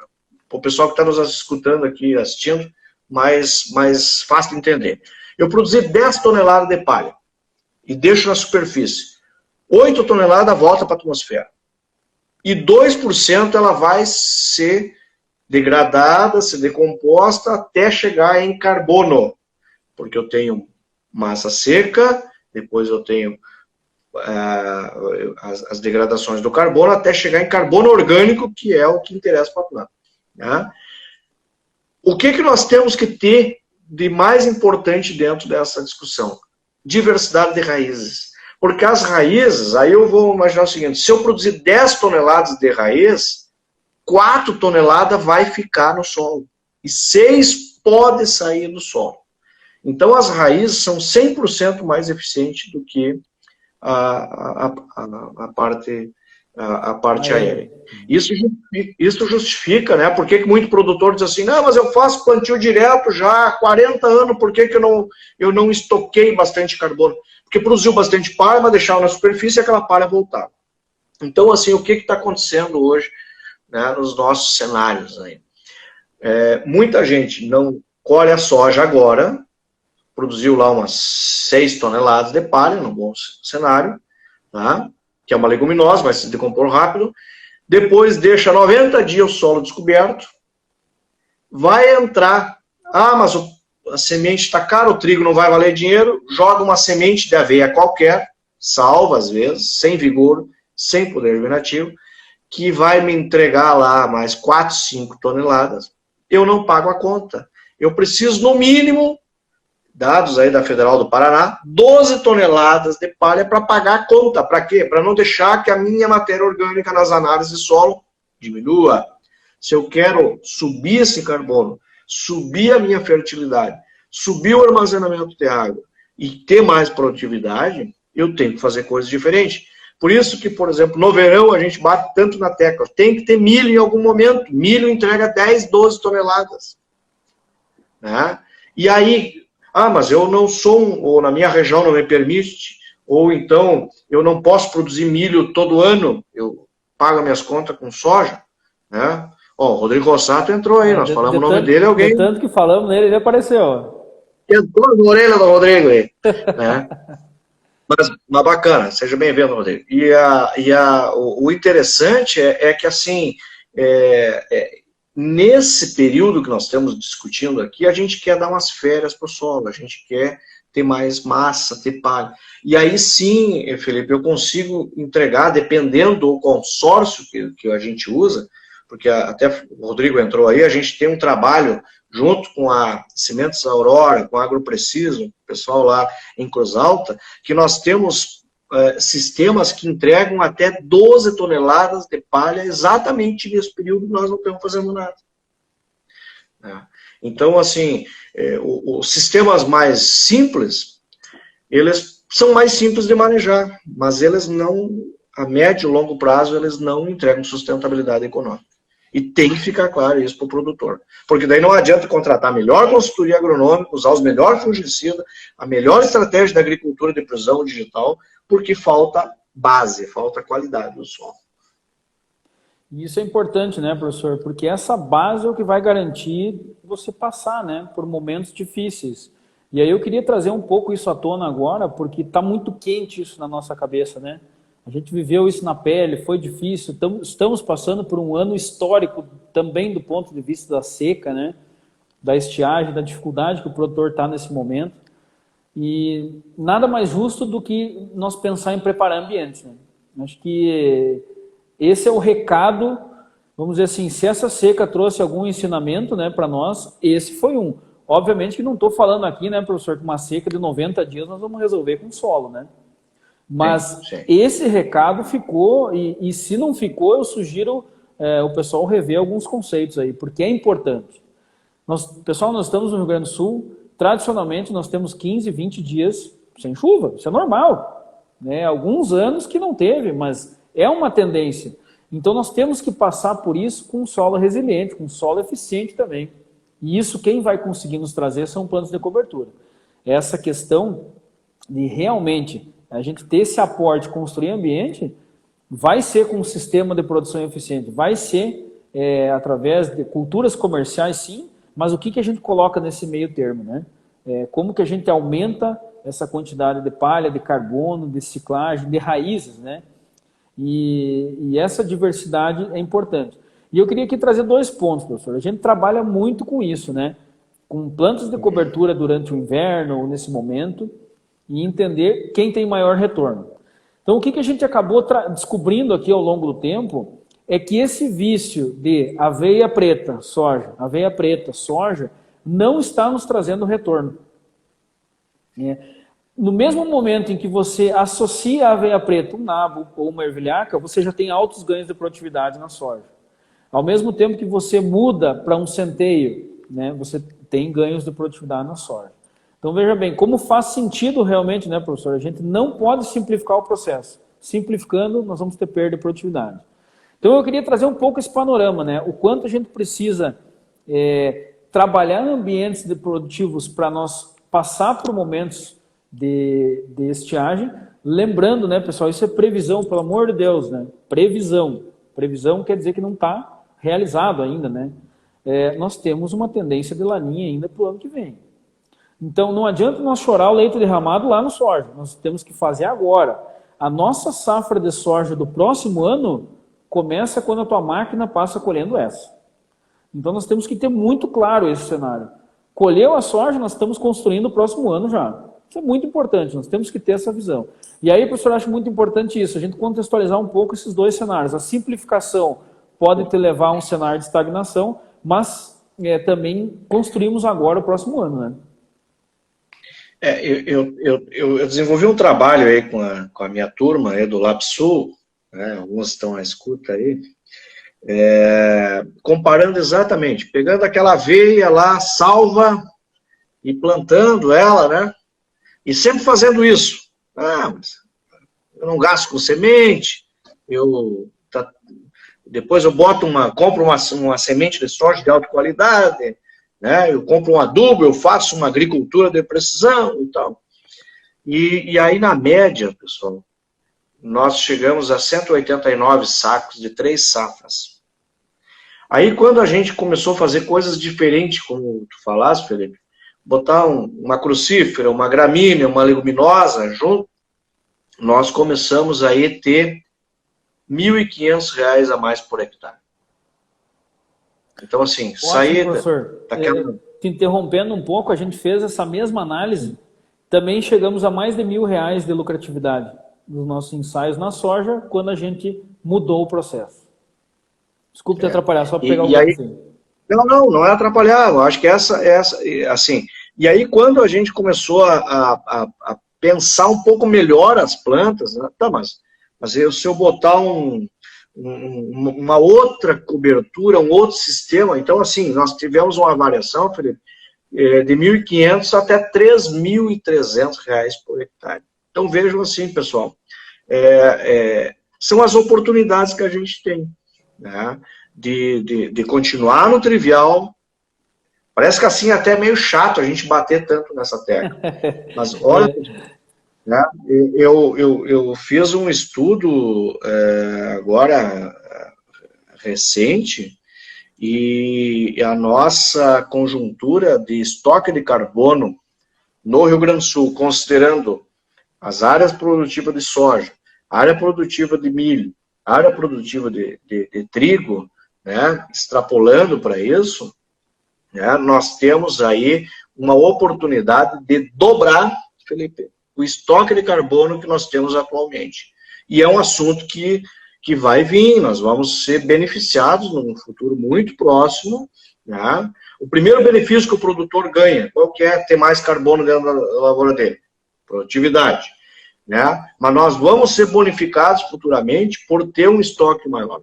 o pessoal que está nos escutando aqui, assistindo, mais fácil de entender. Eu produzi 10 toneladas de palha e deixo na superfície. 8 toneladas volta para a atmosfera. E 2% ela vai ser degradada, ser decomposta até chegar em carbono. Porque eu tenho massa seca, depois eu tenho as degradações do carbono, até chegar em carbono orgânico, que é o que interessa para a planta. Né? O que nós temos que ter de mais importante dentro dessa discussão? Diversidade de raízes. Porque as raízes, aí eu vou imaginar o seguinte, se eu produzir 10 toneladas de raiz, 4 toneladas vai ficar no solo. E 6 pode sair do solo. Então as raízes são 100% mais eficientes do que a parte aérea. Isso justifica, né? Por que muito produtor diz assim, não, mas eu faço plantio direto já há 40 anos, por que eu não estoquei bastante carbono? Porque produziu bastante palha, mas deixava na superfície e aquela palha voltava. Então, assim, o que está acontecendo hoje, né, nos nossos cenários aí? Muita gente não colhe a soja agora, produziu lá umas 6 toneladas de palha, num bom cenário, tá? Que é uma leguminosa, vai se decompor rápido, depois deixa 90 dias o solo descoberto, vai entrar, mas a semente está cara, o trigo não vai valer dinheiro, joga uma semente de aveia qualquer, salva às vezes, sem vigor, sem poder germinativo, que vai me entregar lá mais 4, 5 toneladas, eu não pago a conta. Eu preciso, no mínimo, dados aí da Federal do Paraná, 12 toneladas de palha para pagar a conta. Para quê? Para não deixar que a minha matéria orgânica nas análises de solo diminua. Se eu quero subir esse carbono, subir a minha fertilidade, subir o armazenamento de água e ter mais produtividade, eu tenho que fazer coisas diferentes. Por isso que, por exemplo, no verão a gente bate tanto na tecla. Tem que ter milho em algum momento. Milho entrega 10, 12 toneladas. Né? E aí, mas eu não sou, ou na minha região não me permite, ou então eu não posso produzir milho todo ano, eu pago minhas contas com soja. Né? Ó, o Rodrigo Rossato entrou aí, nós falamos o nome dele, alguém... De tanto que falamos nele, ele apareceu. Entrou na orelha do Rodrigo aí. Né? Mas bacana, seja bem-vindo, Rodrigo. O interessante é que, assim, nesse período que nós estamos discutindo aqui, a gente quer dar umas férias para o solo, a gente quer ter mais massa, ter palha. E aí sim, Felipe, eu consigo entregar, dependendo do consórcio que a gente usa, porque até o Rodrigo entrou aí, a gente tem um trabalho junto com a Sementes Aurora, com a Agropreciso, o pessoal lá em Cruz Alta, que nós temos sistemas que entregam até 12 toneladas de palha exatamente nesse período que nós não estamos fazendo nada. Então, assim, os sistemas mais simples, eles são mais simples de manejar, mas eles não, a médio e longo prazo, eles não entregam sustentabilidade econômica. E tem que ficar claro isso para o produtor. Porque daí não adianta contratar a melhor consultoria agronômica, usar os melhores fungicidas, a melhor estratégia da agricultura de precisão digital, porque falta base, falta qualidade do solo. Isso é importante, né, professor? Porque essa base é o que vai garantir você passar, né, por momentos difíceis. E aí eu queria trazer um pouco isso à tona agora, porque está muito quente isso na nossa cabeça, né? A gente viveu isso na pele, foi difícil, estamos passando por um ano histórico também do ponto de vista da seca, né? Da estiagem, da dificuldade que o produtor está nesse momento. E nada mais justo do que nós pensar em preparar ambientes, né? Acho que esse é o recado, vamos dizer assim, se essa seca trouxe algum ensinamento, né, para nós, esse foi um. Obviamente que não estou falando aqui, né, professor, que uma seca de 90 dias nós vamos resolver com solo, né? Mas sim. Esse recado ficou, e se não ficou, eu sugiro o pessoal rever alguns conceitos aí, porque é importante. Pessoal, nós estamos no Rio Grande do Sul, tradicionalmente nós temos 15, 20 dias sem chuva, isso é normal. Né? Alguns anos que não teve, mas é uma tendência. Então nós temos que passar por isso com um solo resiliente, com um solo eficiente também. E isso quem vai conseguir nos trazer são planos de cobertura. Essa questão de realmente a gente ter esse aporte, construir ambiente, vai ser com um sistema de produção eficiente, vai ser através de culturas comerciais, sim, mas o que a gente coloca nesse meio termo, né? Como que a gente aumenta essa quantidade de palha, de carbono, de ciclagem, de raízes, né? E essa diversidade é importante. E eu queria aqui trazer 2 pontos, professor. A gente trabalha muito com isso, né? Com plantas de cobertura durante o inverno, ou nesse momento, e entender quem tem maior retorno. Então, o que a gente acabou descobrindo aqui ao longo do tempo é que esse vício de aveia preta, soja, não está nos trazendo retorno. No mesmo momento em que você associa a aveia preta, um nabo ou uma ervilhaca, você já tem altos ganhos de produtividade na soja. Ao mesmo tempo que você muda para um centeio, né, você tem ganhos de produtividade na soja. Então, veja bem, como faz sentido realmente, né, professor? A gente não pode simplificar o processo. Simplificando, nós vamos ter perda de produtividade. Então, eu queria trazer um pouco esse panorama, né? O quanto a gente precisa trabalhar em ambientes produtivos para nós passar por momentos de estiagem. Lembrando, né, pessoal, isso é previsão, pelo amor de Deus, né? Previsão. Previsão quer dizer que não está realizado ainda, né? Nós temos uma tendência de laninha ainda para o ano que vem. Então, não adianta nós chorar o leite derramado lá no soja. Nós temos que fazer agora. A nossa safra de soja do próximo ano começa quando a tua máquina passa colhendo essa. Então, nós temos que ter muito claro esse cenário. Colheu a soja, nós estamos construindo o próximo ano já. Isso é muito importante, nós temos que ter essa visão. E aí, professor, eu acho muito importante isso, a gente contextualizar um pouco esses 2 cenários. A simplificação pode te levar a um cenário de estagnação, mas também construímos agora o próximo ano, né? Eu desenvolvi um trabalho aí com a minha turma aí do LabSul, né, alguns estão à escuta aí, comparando exatamente, pegando aquela aveia lá, salva, e plantando ela, né, e sempre fazendo isso. Mas eu não gasto com semente, depois eu compro uma semente de soja de alta qualidade, né? Eu compro um adubo, eu faço uma agricultura de precisão e tal. E aí, na média, pessoal, nós chegamos a 189 sacos de 3 safras. Aí, quando a gente começou a fazer coisas diferentes, como tu falaste, Felipe, botar uma crucífera, uma gramínea, uma leguminosa junto, nós começamos aí a ter R$ 1.500 a mais por hectare. Então, assim, sair professor. daquela... Te interrompendo um pouco, a gente fez essa mesma análise, também chegamos a mais de R$ 1.000 de lucratividade dos nossos ensaios na soja, quando a gente mudou o processo. Desculpe te atrapalhar, só para pegar o gancho. Não é atrapalhar, eu acho que essa, assim, e aí quando a gente começou a pensar um pouco melhor as plantas, né, tá, mas se eu botar uma outra cobertura, um outro sistema, então assim, nós tivemos uma variação, Felipe, de 1.500 até R$ 3.300 por hectare. Então vejam assim, pessoal, são as oportunidades que a gente tem, né, de continuar no trivial. Parece que assim até é meio chato a gente bater tanto nessa tecla. Mas olha, né, eu fiz um estudo agora recente, e a nossa conjuntura de estoque de carbono no Rio Grande do Sul, considerando as áreas produtivas de soja, área produtiva de milho, área produtiva de trigo, né, extrapolando para isso, né, nós temos aí uma oportunidade de dobrar, Felipe, o estoque de carbono que nós temos atualmente. E é um assunto que vai vir, nós vamos ser beneficiados num futuro muito próximo, né? O primeiro benefício que o produtor ganha, qual que é? Ter mais carbono dentro da lavoura dele. Produtividade. Né? Mas nós vamos ser bonificados futuramente por ter um estoque maior.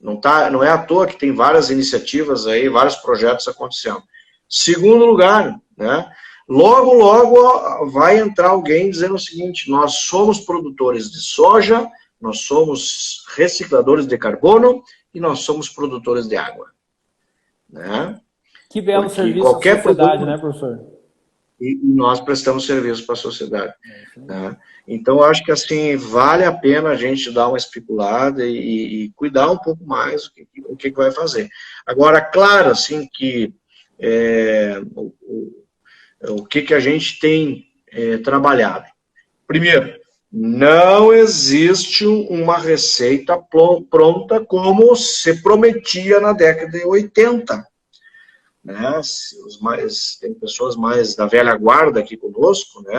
Não é à toa que tem várias iniciativas aí, vários projetos acontecendo. Segundo lugar, né? Logo vai entrar alguém dizendo o seguinte: nós somos produtores de soja, nós somos recicladores de carbono e nós somos produtores de água. Né? Que belo serviço à sociedade, né, professor? E nós prestamos serviço para a sociedade. Né? Então, eu acho que assim, vale a pena a gente dar uma especulada e cuidar um pouco mais o que vai fazer. Agora, claro, assim, que o que a gente tem trabalhado. Primeiro, não existe uma receita pronta como se prometia na década de 80. Né? Tem pessoas mais da velha guarda aqui conosco, né?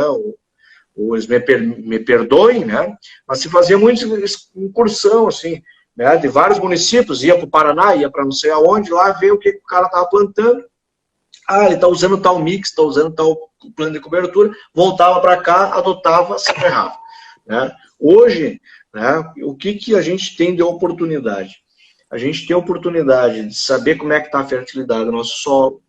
Ou eles me perdoem, né? Mas se fazia muita incursão, assim, né? De vários municípios, ia para o Paraná, ia para não sei aonde, lá ver o que o cara estava plantando. Ah, ele está usando tal mix, está usando tal plano de cobertura, voltava para cá, adotava, se ferrava. Né? Hoje, né, o que a gente tem de oportunidade? A gente tem a oportunidade de saber como é que está a fertilidade do nosso solo.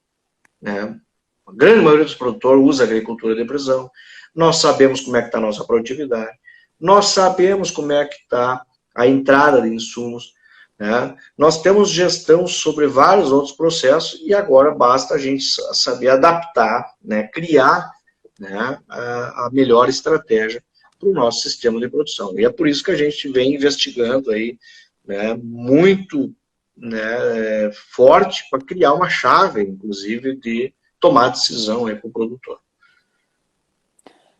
Né? A grande maioria dos produtores usa agricultura de precisão. Nós sabemos como é que está a nossa produtividade. Nós sabemos como é que está a entrada de insumos. Né? Nós temos gestão sobre vários outros processos e agora basta a gente saber adaptar, né, criar, né, a melhor estratégia para o nosso sistema de produção. E é por isso que a gente vem investigando aí, né, muito, né, forte para criar uma chave, inclusive, de tomar decisão para o produtor.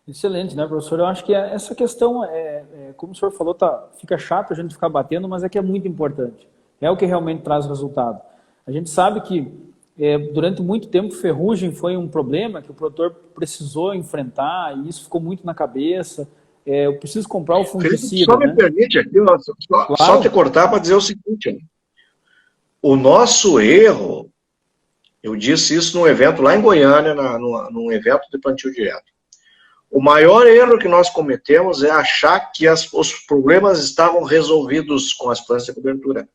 Excelente, né, professor? Eu acho que essa questão, como o senhor falou, fica chato a gente ficar batendo, mas é que é muito importante. É o que realmente traz resultado. A gente sabe que durante muito tempo ferrugem foi um problema que o produtor precisou enfrentar e isso ficou muito na cabeça. Eu preciso comprar o fungicida. Só me permite aqui, só te cortar para dizer o seguinte: o nosso erro, eu disse isso num evento lá em Goiânia, num evento de plantio direto. O maior erro que nós cometemos é achar que os problemas estavam resolvidos com as plantas de cobertura.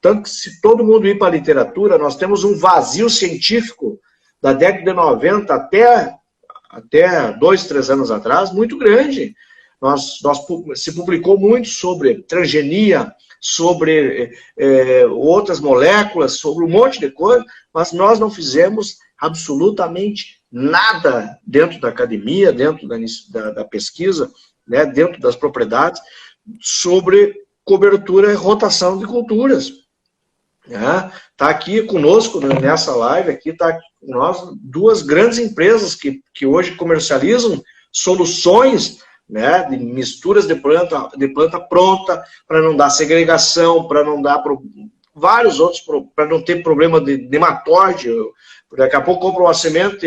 Tanto que, se todo mundo ir para a literatura, nós temos um vazio científico da década de 90 até 2, 3 anos atrás, muito grande. Se publicou muito sobre transgenia, sobre outras moléculas, sobre um monte de coisa, mas nós não fizemos absolutamente nada dentro da academia, dentro da pesquisa, né, dentro das propriedades, sobre cobertura e rotação de culturas. Está aqui conosco, nessa live, aqui está com nós 2 grandes empresas que hoje comercializam soluções, né, de misturas de planta pronta, para não dar segregação, para não dar vários outros, para não ter problema de nematóide. Daqui a pouco compra uma semente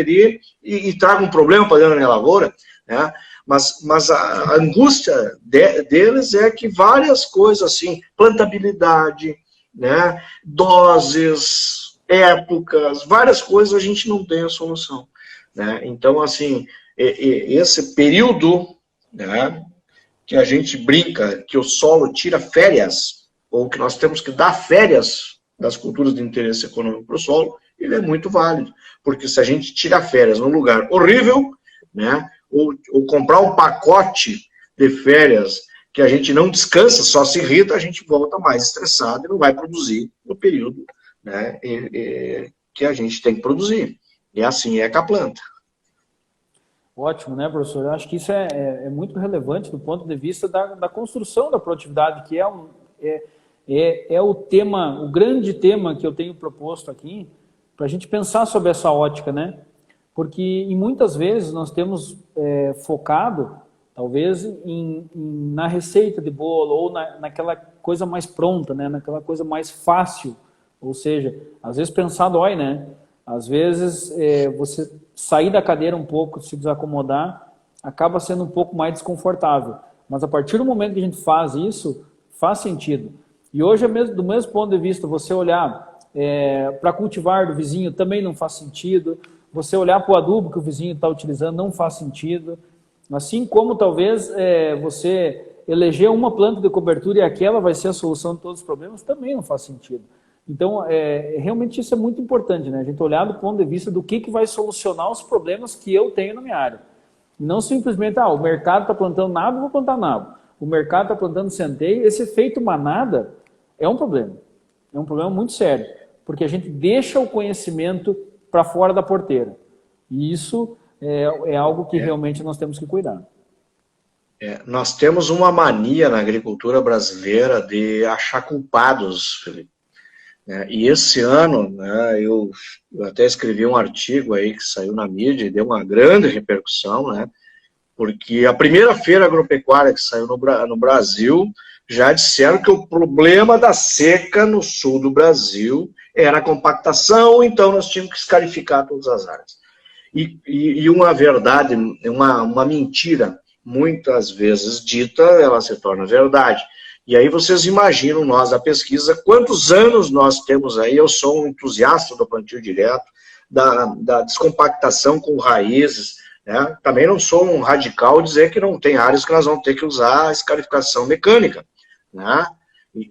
e traga um problema para dentro da minha lavoura, né? Mas a angústia deles é que várias coisas assim, plantabilidade, né, doses, épocas, várias coisas a gente não tem a solução, né? Então, assim, esse período, né, que a gente brinca que o solo tira férias, ou que nós temos que dar férias das culturas de interesse econômico para o solo, ele é muito válido, porque se a gente tira férias num lugar horrível, né, ou comprar um pacote de férias que a gente não descansa, só se irrita, a gente volta mais estressado e não vai produzir no período, né, que a gente tem que produzir. E assim é com a planta. Ótimo, né, professor? Eu acho que isso é muito relevante do ponto de vista da construção da produtividade, que é o tema, o grande tema que eu tenho proposto aqui, para a gente pensar sobre essa ótica, né? Porque e muitas vezes nós temos focado, talvez, na receita de bolo ou naquela coisa mais pronta, né? Naquela coisa mais fácil. Ou seja, às vezes pensar dói, né? Às vezes você sair da cadeira um pouco, se desacomodar, acaba sendo um pouco mais desconfortável. Mas a partir do momento que a gente faz isso, faz sentido. E hoje, do mesmo ponto de vista, você olhar para cultivar do vizinho também não faz sentido. Você olhar para o adubo que o vizinho está utilizando não faz sentido. Assim como talvez você eleger uma planta de cobertura e aquela vai ser a solução de todos os problemas, também não faz sentido. Então, realmente isso é muito importante, né? A gente olhar do ponto de vista do que vai solucionar os problemas que eu tenho na minha área. Não simplesmente, o mercado está plantando nabo, eu vou plantar nabo. O mercado está plantando centeio. Esse efeito manada é um problema. É um problema muito sério, porque a gente deixa o conhecimento para fora da porteira. E isso é algo que realmente nós temos que cuidar. Nós temos uma mania na agricultura brasileira de achar culpados, Felipe. E esse ano, né, eu até escrevi um artigo aí que saiu na mídia e deu uma grande repercussão, né, porque a primeira feira agropecuária que saiu no Brasil já disseram que o problema da seca no sul do Brasil era a compactação, então nós tínhamos que escarificar todas as áreas. E uma verdade, uma mentira, muitas vezes dita, ela se torna verdade. E aí vocês imaginam, nós, da pesquisa, quantos anos nós temos aí. Eu sou um entusiasta do plantio direto, da descompactação com raízes, né? Também não sou um radical dizer que não tem áreas que nós vamos ter que usar a escarificação mecânica, né?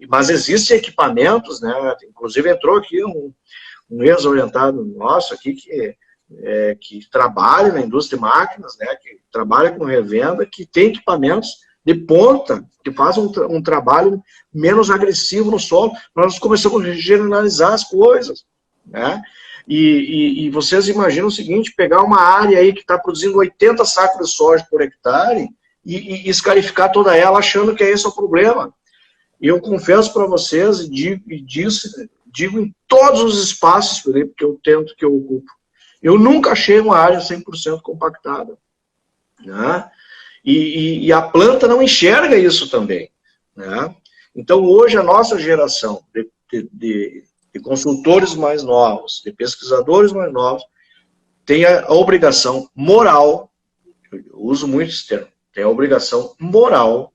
Mas existem equipamentos, né? Inclusive entrou aqui um ex-orientado nosso aqui que trabalha na indústria de máquinas, né? Que trabalha com revenda, que tem equipamentos de ponta, que fazem um trabalho menos agressivo no solo. Nós começamos a generalizar as coisas, né? E vocês imaginam o seguinte: pegar uma área aí que está produzindo 80 sacos de soja por hectare e escarificar toda ela achando que esse é o problema. E eu confesso para vocês, e digo em todos os espaços, Felipe, que eu ocupo, eu nunca achei uma área 100% compactada, né? E a planta não enxerga isso também, né? Então, hoje, a nossa geração de consultores mais novos, de pesquisadores mais novos, tem a obrigação moral, eu uso muito esse termo, tem a obrigação moral,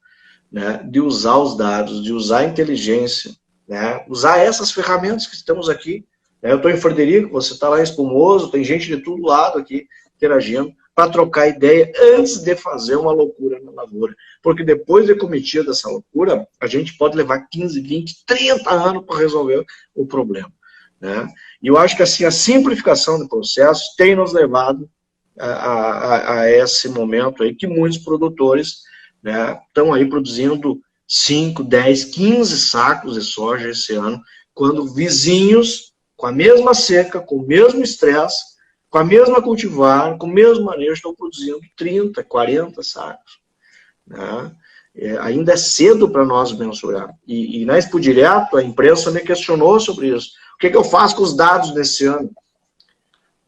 né, de usar os dados, de usar a inteligência, né, usar essas ferramentas que estamos aqui. Eu estou em Frederico, você está lá em Espumoso, tem gente de todo lado aqui interagindo, para trocar ideia antes de fazer uma loucura na lavoura. Porque depois de cometida essa loucura, a gente pode levar 15, 20, 30 anos para resolver o problema, né? E eu acho que assim, a simplificação do processo tem nos levado a esse momento aí que muitos produtores, né, estão aí produzindo 5, 10, 15 sacos de soja esse ano, quando vizinhos, com a mesma seca, com o mesmo estresse, com a mesma cultivar, com o mesmo manejo, estão produzindo 30, 40 sacos. Né? Ainda é cedo para nós mensurar. E na Expo Direto, a imprensa me questionou sobre isso. O que eu faço com os dados desse ano?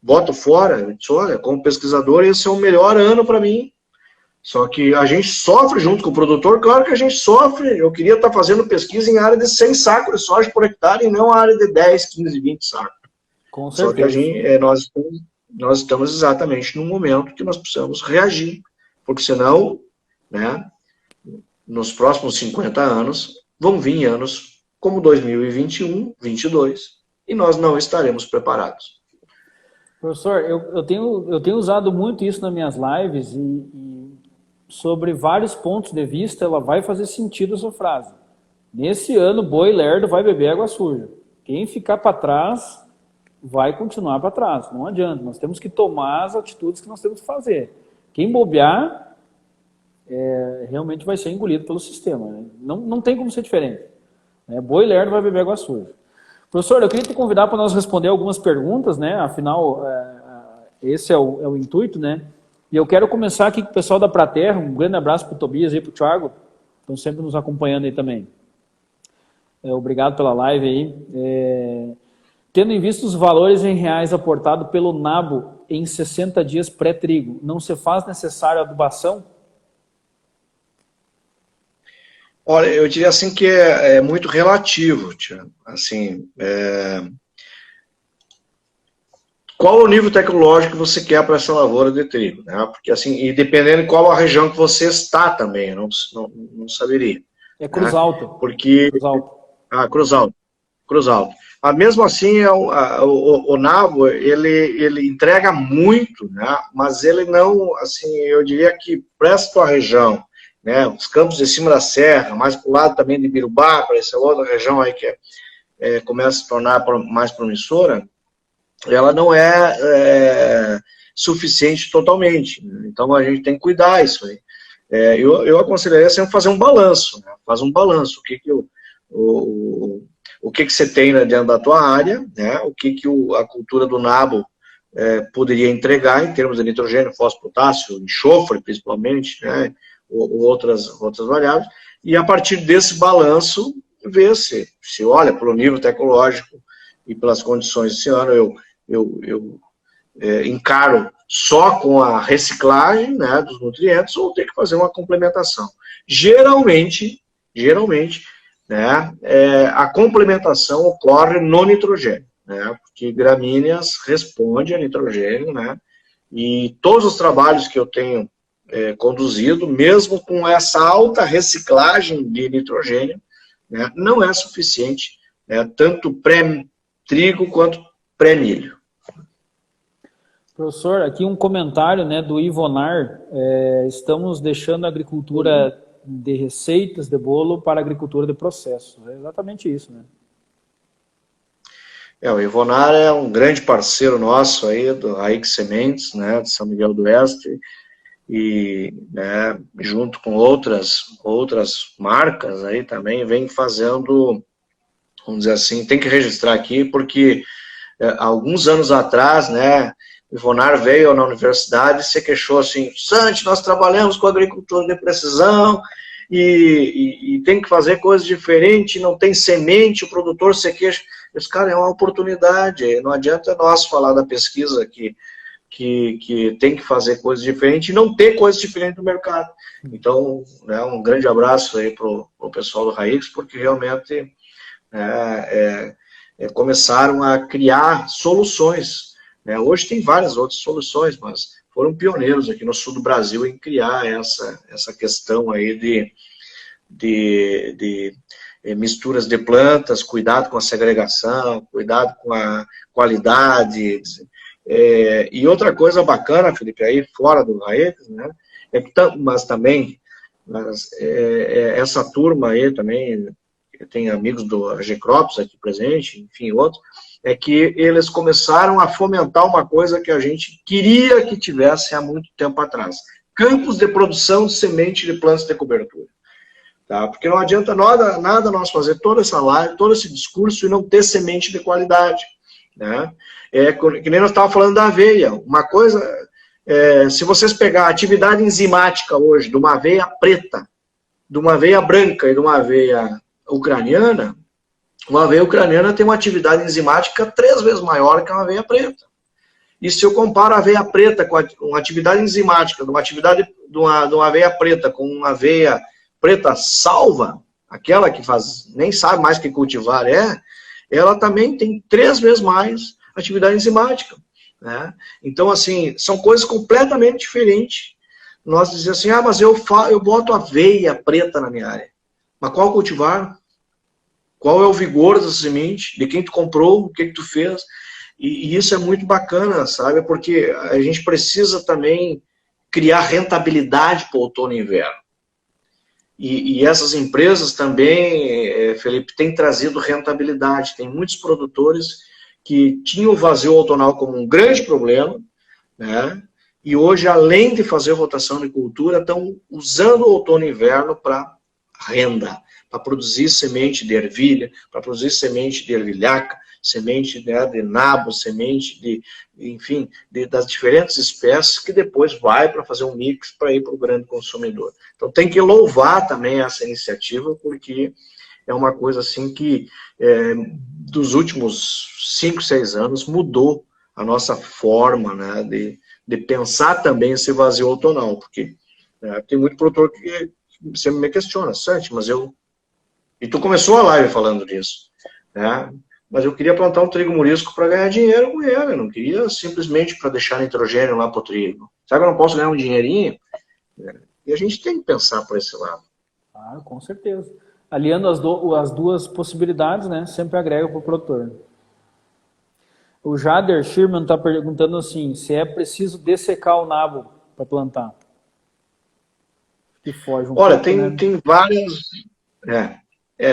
Boto fora? Eu disse, olha, como pesquisador, esse é o melhor ano para mim. Só que a gente sofre junto com o produtor, claro que a gente sofre. Eu queria estar fazendo pesquisa em área de 100 sacos de soja por hectare e não área de 10, 15, 20 sacos. Com certeza. Só que nós estamos exatamente no momento que nós precisamos reagir, porque senão, né, nos próximos 50 anos, vão vir anos como 2021, 2022, e nós não estaremos preparados. Professor, eu tenho usado muito isso nas minhas lives e sobre vários pontos de vista, ela vai fazer sentido a sua frase. Nesse ano, boi lerdo vai beber água suja. Quem ficar para trás vai continuar para trás. Não adianta, nós temos que tomar as atitudes que nós temos que fazer. Quem bobear, realmente vai ser engolido pelo sistema. Né? Não tem como ser diferente. Boi lerdo vai beber água suja. Professor, eu queria te convidar para nós responder algumas perguntas, né? Afinal, esse é o intuito, né? E eu quero começar aqui com o pessoal da Praterra. Um grande abraço para o Tobias e para o Thiago, estão sempre nos acompanhando aí também. Obrigado pela live aí. Tendo em vista os valores em reais aportados pelo NABO em 60 dias pré-trigo, não se faz necessário adubação? Olha, eu diria assim que é muito relativo, Tiago. Assim, qual o nível tecnológico que você quer para essa lavoura de trigo, né? Porque assim, e dependendo de qual a região que você está também, eu não saberia. É Cruz Alta. Porque Cruz Alta. Cruz Alta. Mas mesmo assim, o NABO, ele entrega muito, né? Mas ele não, assim, eu diria que para essa região, né? Os campos de cima da serra, mais para o lado também de Birubá, para essa outra região aí que começa a se tornar mais promissora, ela não é suficiente totalmente. Né? Então a gente tem que cuidar isso aí. Eu aconselharia sempre fazer um balanço, né? Faz um balanço. O que você tem dentro da tua área, né? O que a cultura do nabo poderia entregar em termos de nitrogênio, fósforo, potássio, enxofre principalmente, né? Ou outras variáveis, e a partir desse balanço, ver se olha pelo nível tecnológico e pelas condições desse ano, eu encaro só com a reciclagem, né, dos nutrientes, ou ter que fazer uma complementação. Geralmente, né, a complementação ocorre no nitrogênio, né, porque gramíneas responde a nitrogênio, né, e todos os trabalhos que eu tenho conduzido, mesmo com essa alta reciclagem de nitrogênio, né, não é suficiente, né, tanto pré-trigo quanto pré-milho. Professor, aqui um comentário, né, do Ivonar. Estamos deixando a agricultura de receitas de bolo para a agricultura de processos. É exatamente isso, né? O Ivonar é um grande parceiro nosso aí, do Raíx Sementes, né, de São Miguel do Oeste, e, né, junto com outras marcas aí também, vem fazendo, vamos dizer assim, tem que registrar aqui, porque alguns anos atrás, né, o Ivonar veio na universidade e se queixou assim, Sante, nós trabalhamos com agricultura de precisão e tem que fazer coisas diferentes, não tem semente, o produtor se queixa. Esse cara é uma oportunidade, não adianta nós falar da pesquisa que tem que fazer coisas diferentes e não ter coisas diferentes no mercado. Então, né, um grande abraço aí para o pessoal do Raíx, porque realmente começaram a criar soluções. Né? Hoje tem várias outras soluções, mas foram pioneiros aqui no sul do Brasil em criar essa questão aí de misturas de plantas, cuidado com a segregação, cuidado com a qualidade. E outra coisa bacana, Felipe, aí fora do Raíx, né, mas também essa turma aí também, tem amigos do AG Crops aqui presente, enfim, outros, é que eles começaram a fomentar uma coisa que a gente queria que tivesse há muito tempo atrás, campos de produção de semente de plantas de cobertura. Tá? Porque não adianta nada nós fazer toda essa live, todo esse discurso e não ter semente de qualidade. Né? Que nem nós estávamos falando da aveia. Uma coisa, se vocês pegar a atividade enzimática hoje de uma aveia preta, de uma aveia branca e de uma aveia ucraniana, uma aveia ucraniana tem uma atividade enzimática 3 vezes maior que uma aveia preta. E se eu comparo a aveia preta com uma atividade enzimática de uma aveia preta com uma aveia preta salva, aquela que nem sabe mais o que cultivar ela também tem 3 vezes mais atividade enzimática. Né? Então, assim, são coisas completamente diferentes. Nós dizemos assim, mas eu boto aveia preta na minha área. Mas qual cultivar? Qual é o vigor dessa semente? De quem tu comprou? O que tu fez? E isso é muito bacana, sabe? Porque a gente precisa também criar rentabilidade para o outono e inverno. E essas empresas também, Felipe, têm trazido rentabilidade. Tem muitos produtores que tinham o vazio outonal como um grande problema, né? E hoje, além de fazer rotação de cultura, estão usando o outono e inverno para renda, para produzir semente de ervilha, para produzir semente de ervilhaca, semente de nabo, semente enfim, das diferentes espécies que depois vai para fazer um mix para ir para o grande consumidor. Então tem que louvar também essa iniciativa, porque é uma coisa assim que dos últimos 5, 6 anos mudou a nossa forma, né, de pensar também esse vazio outonal, porque tem muito produtor que sempre me questiona, Santi, mas E tu começou a live falando disso, né? Mas eu queria plantar um trigo morisco para ganhar dinheiro com ele, eu não queria simplesmente para deixar nitrogênio lá para o trigo. Sabe que eu não posso ganhar um dinheirinho? E a gente tem que pensar por esse lado. Ah, com certeza. Aliando as duas possibilidades, né, sempre agrega para o produtor. O Jader Schirman está perguntando assim, se é preciso dessecar o nabo para plantar. Que foge um Olha, pouco, tem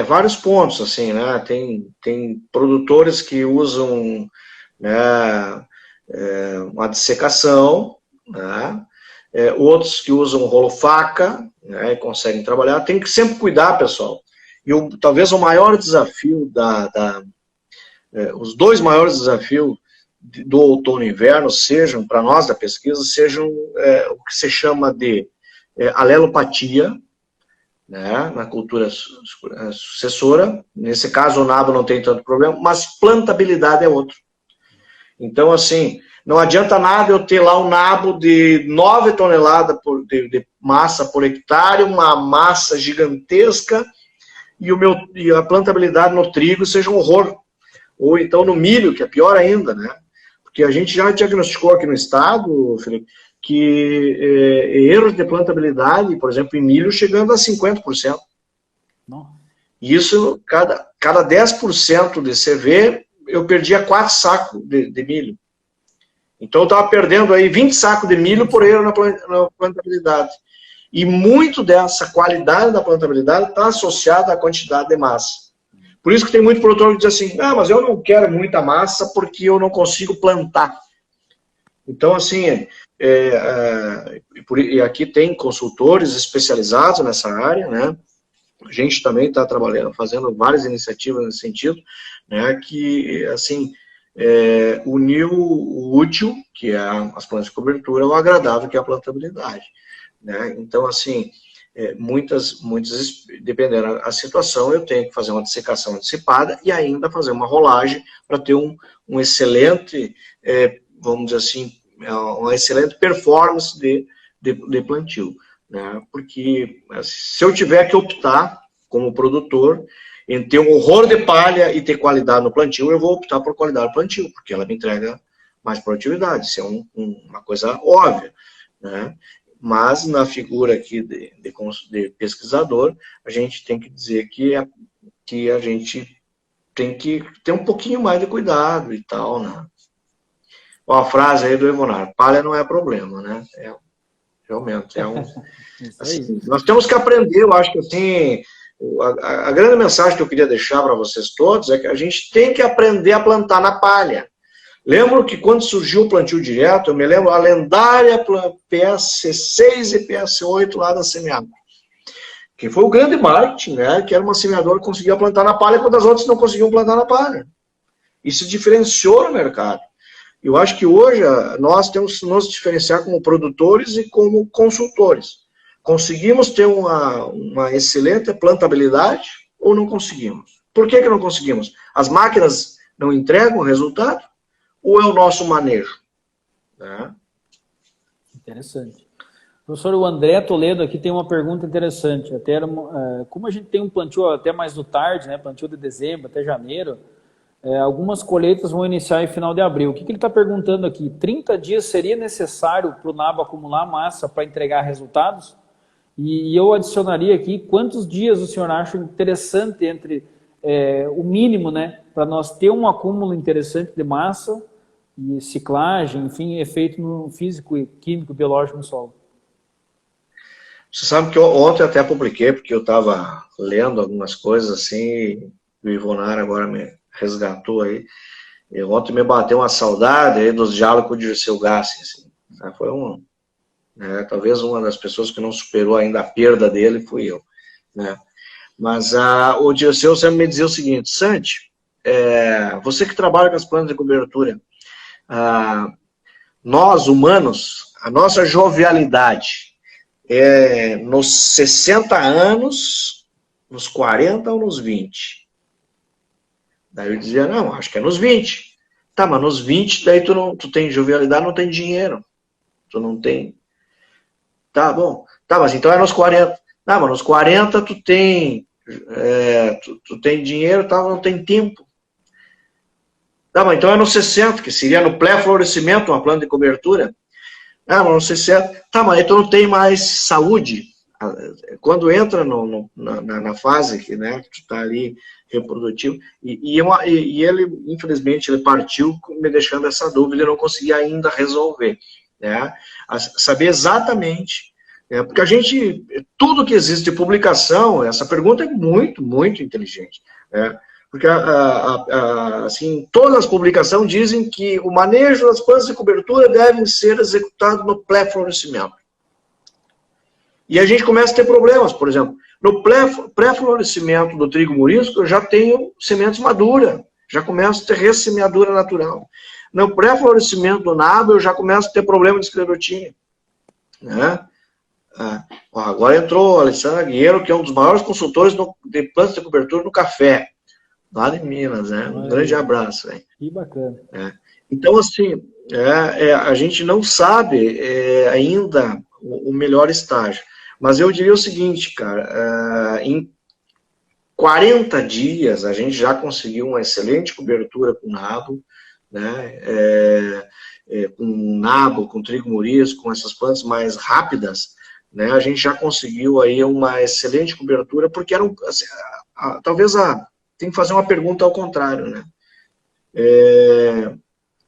vários pontos, assim, né? Tem produtores que usam, né, uma dessecação, né? Outros que usam rolo-faca, né, e conseguem trabalhar. Tem que sempre cuidar, pessoal. E talvez o maior desafio os 2 maiores desafios do outono e inverno sejam, para nós da pesquisa, sejam o que se chama de alelopatia, né, na cultura sucessora. Nesse caso o nabo não tem tanto problema, mas plantabilidade é outro. Então, assim, não adianta nada eu ter lá um nabo de 9 toneladas de massa por hectare, uma massa gigantesca, e a plantabilidade no trigo seja um horror. Ou então no milho, que é pior ainda, né? Porque a gente já diagnosticou aqui no estado, Felipe, que erros de plantabilidade, por exemplo, em milho, chegando a 50%. Não. E isso, cada 10% de CV, eu perdia 4 sacos de milho. Então eu estava perdendo aí 20 sacos de milho por erro na plantabilidade. E muito dessa qualidade da plantabilidade está associada à quantidade de massa. Por isso que tem muito produtor que diz assim, mas eu não quero muita massa porque eu não consigo plantar. Então, assim, e aqui tem consultores especializados nessa área, né? A gente também está trabalhando, fazendo várias iniciativas nesse sentido, né? Que, assim, unir o útil, que é as plantas de cobertura, ao agradável, que é a plantabilidade, né? Então, assim, muitas, dependendo da situação, eu tenho que fazer uma dessecação antecipada e ainda fazer uma rolagem para ter um excelente, vamos dizer assim, uma excelente performance de plantio, né? Porque se eu tiver que optar, como produtor, em ter um horror de palha e ter qualidade no plantio, eu vou optar por qualidade no plantio, porque ela me entrega mais produtividade, isso é uma coisa óbvia, né? Mas na figura aqui de pesquisador, a gente tem que dizer que a gente tem que ter um pouquinho mais de cuidado e tal, né? Ó, a frase aí do Evonar, palha não é problema, né? Realmente, assim, nós temos que aprender, eu acho que assim, a grande mensagem que eu queria deixar para vocês todos é que a gente tem que aprender a plantar na palha. Lembro que quando surgiu o plantio direto, eu me lembro a lendária PS6 e PS8 lá da Semeado, que foi o grande marketing, né? Que era uma semeadora que conseguia plantar na palha quando as outras não conseguiam plantar na palha. Isso diferenciou no mercado. Eu acho que hoje nós temos que nos diferenciar como produtores e como consultores. Conseguimos ter uma excelente plantabilidade ou não conseguimos? Por que não conseguimos? As máquinas não entregam o resultado ou é o nosso manejo? Né? Interessante. Professor, o André Toledo aqui tem uma pergunta interessante. Até como a gente tem um plantio até mais do tarde, né, plantio de dezembro até janeiro, algumas colheitas vão iniciar em final de abril. O que ele está perguntando aqui? 30 dias seria necessário para o nabo acumular massa para entregar resultados? E eu adicionaria aqui, quantos dias o senhor acha interessante entre o mínimo, né, para nós ter um acúmulo interessante de massa e ciclagem, enfim, efeito no físico, químico, biológico no solo? Você sabe que ontem até publiquei, porque eu estava lendo algumas coisas assim, e o Ivonara agora me resgatou aí. E ontem me bateu uma saudade aí dos diálogos com o Dirceu Gassi. Assim. Foi talvez uma das pessoas que não superou ainda a perda dele fui eu. Né? Mas o Dirceu sempre me dizia o seguinte: Santi, você que trabalha com as plantas de cobertura, nós humanos, a nossa jovialidade nos 60 anos, nos 40 ou nos 20? Daí eu dizia, não, acho que é nos 20. Tá, mas nos 20, daí tu tem jovialidade, não tem dinheiro. Tu não tem. Tá, bom. Tá, mas então é nos 40. Não, mas nos 40 tu tem dinheiro, tá, não tem tempo. Tá, mas então é nos 60, que seria no pré-florescimento, uma planta de cobertura. Ah, mas não sei se tá, mas aí tu não tem mais saúde. Quando entra na fase que, né, tu está ali reprodutivo, e ele, infelizmente, ele partiu me deixando essa dúvida e não consegui ainda resolver, né? Saber exatamente, porque tudo que existe de publicação, essa pergunta é muito, muito inteligente, né? Porque, assim, todas as publicações dizem que o manejo das plantas de cobertura devem ser executado no pré-florescimento. E a gente começa a ter problemas, por exemplo, no pré-florescimento do trigo morisco, eu já tenho sementes maduras, já começo a ter ressemeadura natural. No pré-florescimento do nabo, eu já começo a ter problema de esclerotia. Né? Agora entrou o Alessandro Aguiero, que é um dos maiores consultores de plantas de cobertura no café, lá de Minas, né? Um grande abraço. Hein? Que bacana. Então, assim, a gente não sabe ainda o melhor estágio. Mas eu diria o seguinte, cara, em 40 dias a gente já conseguiu uma excelente cobertura com nabo, né? Com nabo, com trigo morisco, com essas plantas mais rápidas, né? A gente já conseguiu aí uma excelente cobertura, porque era assim, talvez tem que fazer uma pergunta ao contrário, né?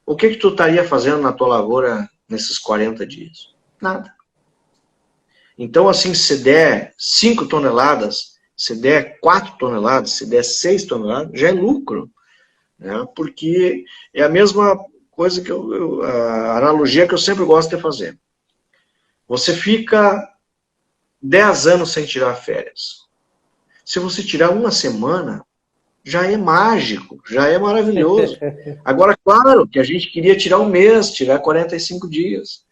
O que tu estaria fazendo na tua lavoura nesses 40 dias? Nada. Então, assim, se der 5 toneladas, se der 4 toneladas, se der 6 toneladas, já é lucro. Né? Porque é a mesma coisa que a analogia que eu sempre gosto de fazer. Você fica 10 anos sem tirar férias. Se você tirar uma semana, já é mágico, já é maravilhoso. Agora, claro, que a gente queria tirar um mês, tirar 45 dias.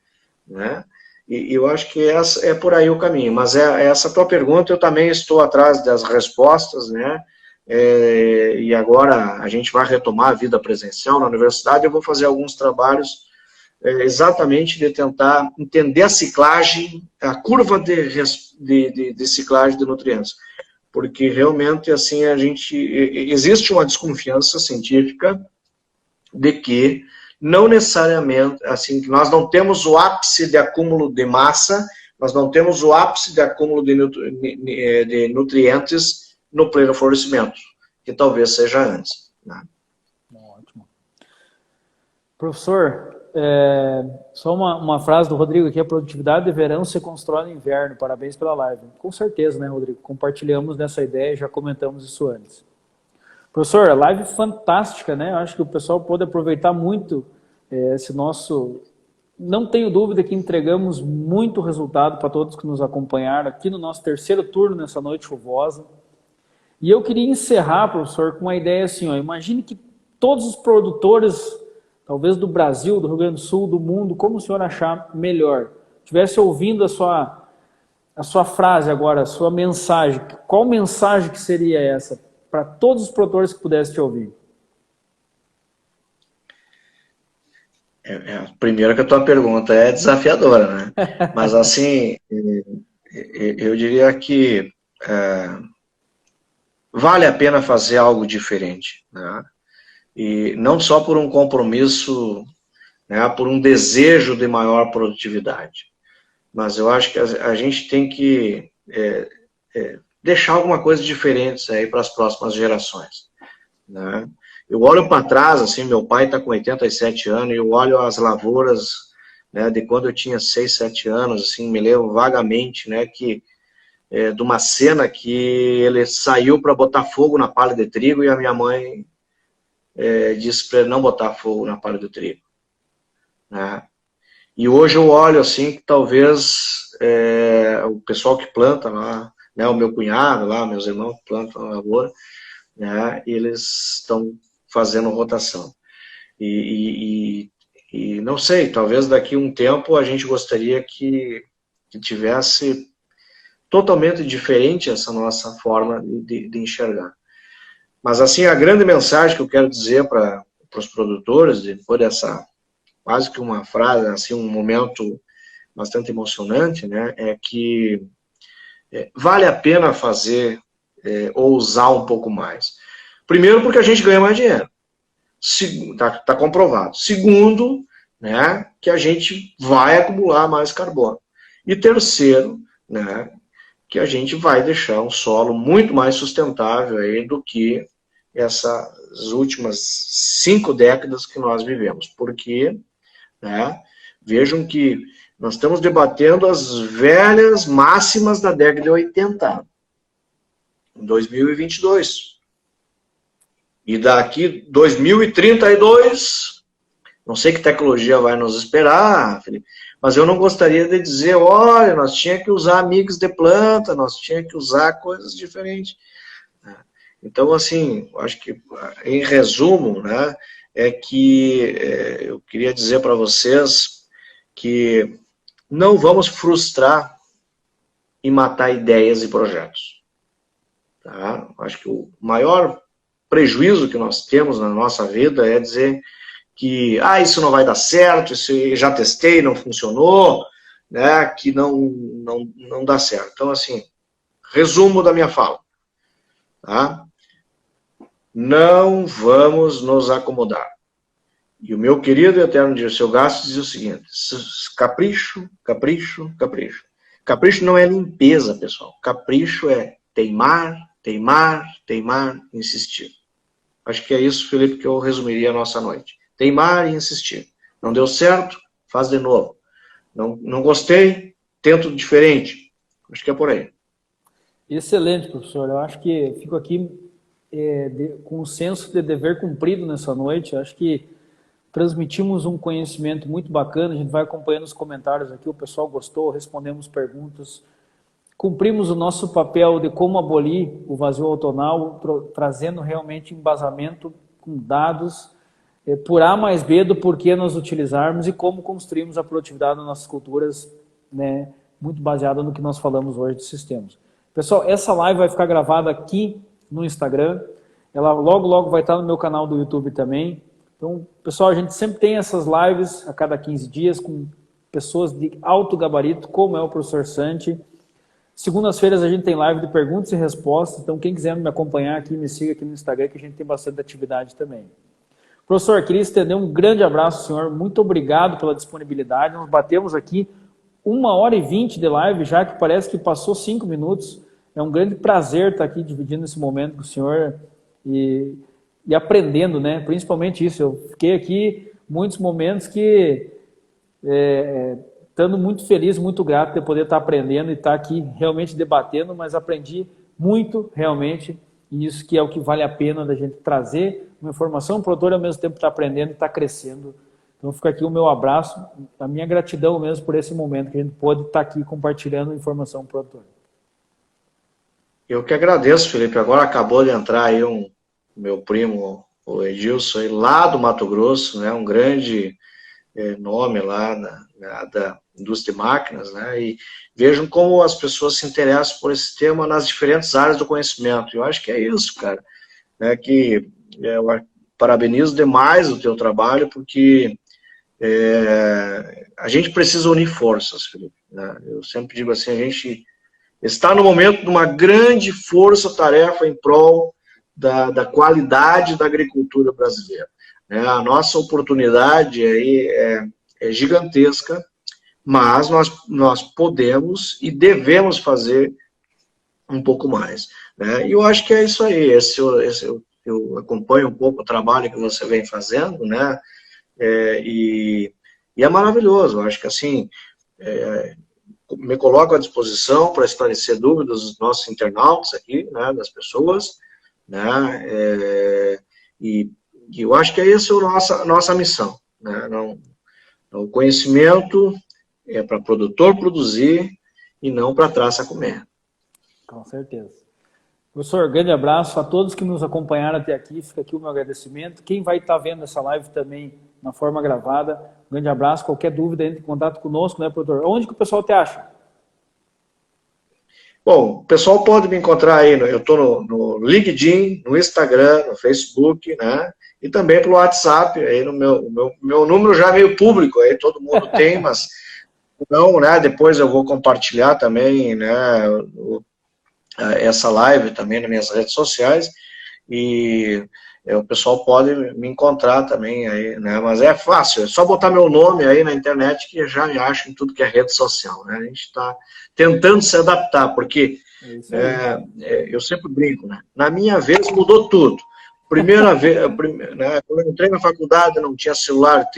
Né? E eu acho que é por aí o caminho. Mas essa tua pergunta, eu também estou atrás das respostas, né? E agora a gente vai retomar a vida presencial na universidade. Eu vou fazer alguns trabalhos exatamente de tentar entender a ciclagem, a curva de ciclagem de nutrientes. Porque realmente, assim, existe uma desconfiança científica de que não necessariamente, assim, que nós não temos o ápice de acúmulo de massa, nós não temos o ápice de acúmulo de nutrientes no pleno florescimento, que talvez seja antes. Né? Ótimo. Professor, só uma frase do Rodrigo aqui: a produtividade de verão se constrói no inverno. Parabéns pela live. Com certeza, né, Rodrigo? Compartilhamos dessa ideia e já comentamos isso antes. Professor, a live fantástica, né? Eu acho que o pessoal pode aproveitar muito esse nosso... Não tenho dúvida que entregamos muito resultado para todos que nos acompanharam aqui no nosso terceiro turno nessa noite chuvosa. E eu queria encerrar, professor, com uma ideia assim, ó, imagine que todos os produtores, talvez do Brasil, do Rio Grande do Sul, do mundo, como o senhor achar melhor, estivesse ouvindo a sua frase agora, a sua mensagem, qual mensagem que seria essa para todos os produtores que pudessem te ouvir? Primeiro que a tua pergunta é desafiadora, né? Mas assim, eu diria que vale a pena fazer algo diferente, né? E não só por um compromisso, né, por um desejo de maior produtividade, mas eu acho que a gente tem que deixar alguma coisa diferente aí para as próximas gerações, né? Eu olho para trás, assim, meu pai está com 87 anos, e eu olho as lavouras, né, de quando eu tinha 6, 7 anos, assim, me lembro vagamente, né, de uma cena que ele saiu para botar fogo na palha de trigo e a minha mãe disse para ele não botar fogo na palha do trigo, né? E hoje eu olho assim que talvez o pessoal que planta lá, né, o meu cunhado lá, meus irmãos que plantam a lavoura, né, eles estão fazendo rotação. E não sei, talvez daqui a um tempo a gente gostaria que tivesse totalmente diferente essa nossa forma de enxergar. Mas assim, a grande mensagem que eu quero dizer para os produtores, depois dessa quase que uma frase, assim, um momento bastante emocionante, né, é que vale a pena fazer ou usar um pouco mais. Primeiro, porque a gente ganha mais dinheiro. Tá comprovado. Segundo, né, que a gente vai acumular mais carbono. E terceiro, né, que a gente vai deixar um solo muito mais sustentável aí do que essas últimas 5 décadas que nós vivemos. Porque, né, vejam que nós estamos debatendo as velhas máximas da década de 80, em 2022. E daqui 2032, não sei que tecnologia vai nos esperar, Felipe, mas eu não gostaria de dizer, olha, nós tínhamos que usar mix de planta, nós tínhamos que usar coisas diferentes. Então, assim, eu acho que, em resumo, né, é que eu queria dizer para vocês que não vamos frustrar e matar ideias e projetos. Tá? Acho que o maior prejuízo que nós temos na nossa vida é dizer que isso não vai dar certo, isso eu já testei, não funcionou, né, que não dá certo. Então, assim, resumo da minha fala. Tá? Não vamos nos acomodar. E o meu querido e eterno Dirceu Gastos dizia o seguinte: capricho, capricho, capricho. Capricho não é limpeza, pessoal. Capricho é teimar, teimar, teimar, insistir. Acho que é isso, Felipe, que eu resumiria a nossa noite. Teimar e insistir. Não deu certo? Faz de novo. Não gostei? Tento diferente. Acho que é por aí. Excelente, professor. Eu acho que fico aqui com um senso de dever cumprido nessa noite. Eu acho que transmitimos um conhecimento muito bacana. A gente vai acompanhando os comentários aqui. O pessoal gostou, respondemos perguntas. Cumprimos o nosso papel de como abolir o vazio outonal, trazendo realmente embasamento com dados por A mais B do porquê nós utilizarmos e como construímos a produtividade das nossas culturas, né, muito baseada no que nós falamos hoje de sistemas. Pessoal, essa live vai ficar gravada aqui no Instagram, ela logo, logo vai estar no meu canal do YouTube também. Então, pessoal, a gente sempre tem essas lives a cada 15 dias com pessoas de alto gabarito, como é o professor Santi. Segundas-feiras a gente tem live de perguntas e respostas, então quem quiser me acompanhar aqui, me siga aqui no Instagram, que a gente tem bastante atividade também. Professor, queria estender um grande abraço ao senhor, muito obrigado pela disponibilidade. Nós batemos aqui 1h20 de live já, que parece que passou 5 minutos. É um grande prazer estar aqui dividindo esse momento com o senhor e aprendendo, né? Principalmente isso, eu fiquei aqui muitos momentos que... estando muito feliz, muito grato de poder estar aprendendo e estar aqui realmente debatendo, mas aprendi muito realmente E isso que é o que vale a pena da gente trazer uma informação, o produtor ao mesmo tempo está aprendendo e está crescendo. Então fica aqui o meu abraço, a minha gratidão mesmo por esse momento que a gente pôde estar aqui compartilhando informação para o produtor. Eu que agradeço, Felipe. Agora acabou de entrar aí meu primo, o Edilson, aí, lá do Mato Grosso, né, um grande nome lá da indústria de máquinas, né, e vejam como as pessoas se interessam por esse tema nas diferentes áreas do conhecimento. Eu acho que é isso, cara, né, que eu parabenizo demais o teu trabalho, porque a gente precisa unir forças, Felipe, né? Eu sempre digo assim, a gente está no momento de uma grande força-tarefa em prol da qualidade da agricultura brasileira. A nossa oportunidade aí é gigantesca, mas nós podemos e devemos fazer um pouco mais. E eu acho que é isso aí. Eu acompanho um pouco o trabalho que você vem fazendo, né? E é maravilhoso. Eu acho que assim, me coloco à disposição para esclarecer dúvidas dos nossos internautas aqui, né, das pessoas, né, e eu acho que essa é a nossa missão, né, o conhecimento é para produtor produzir e não para traça comer. Com certeza. Professor, grande abraço a todos que nos acompanharam até aqui, fica aqui o meu agradecimento. Quem vai estar vendo essa live também na forma gravada, grande abraço, qualquer dúvida, entre em contato conosco, né, produtor? Onde que o pessoal te acha? Bom, o pessoal pode me encontrar aí, eu estou no LinkedIn, no Instagram, no Facebook, né, e também pelo WhatsApp, aí no meu número já é meio público, aí todo mundo tem, mas não, né, depois eu vou compartilhar também, né, essa live também nas minhas redes sociais, e o pessoal pode me encontrar também aí, né, mas é fácil, é só botar meu nome aí na internet que já me acha em tudo que é rede social, né, a gente está tentando se adaptar, porque eu sempre brinco, né, na minha vez mudou tudo. Primeira vez, né, quando eu entrei na faculdade não tinha celular,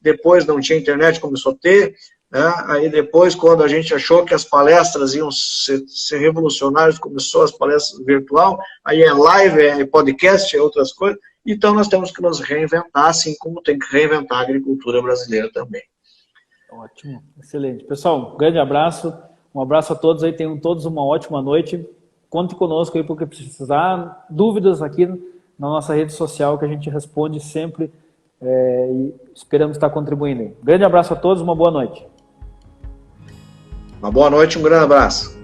depois não tinha internet, começou a ter, né, aí depois quando a gente achou que as palestras iam ser revolucionárias, começou as palestras virtual, aí é live, é podcast, é outras coisas, então nós temos que nos reinventar, assim como tem que reinventar a agricultura brasileira também. Ótimo, excelente. Pessoal, um grande abraço, um abraço a todos aí, tenham todos uma ótima noite, conte conosco aí porque precisar, dúvidas aqui na nossa rede social que a gente responde sempre e esperamos estar contribuindo. Grande abraço a todos, uma boa noite. Uma boa noite, um grande abraço.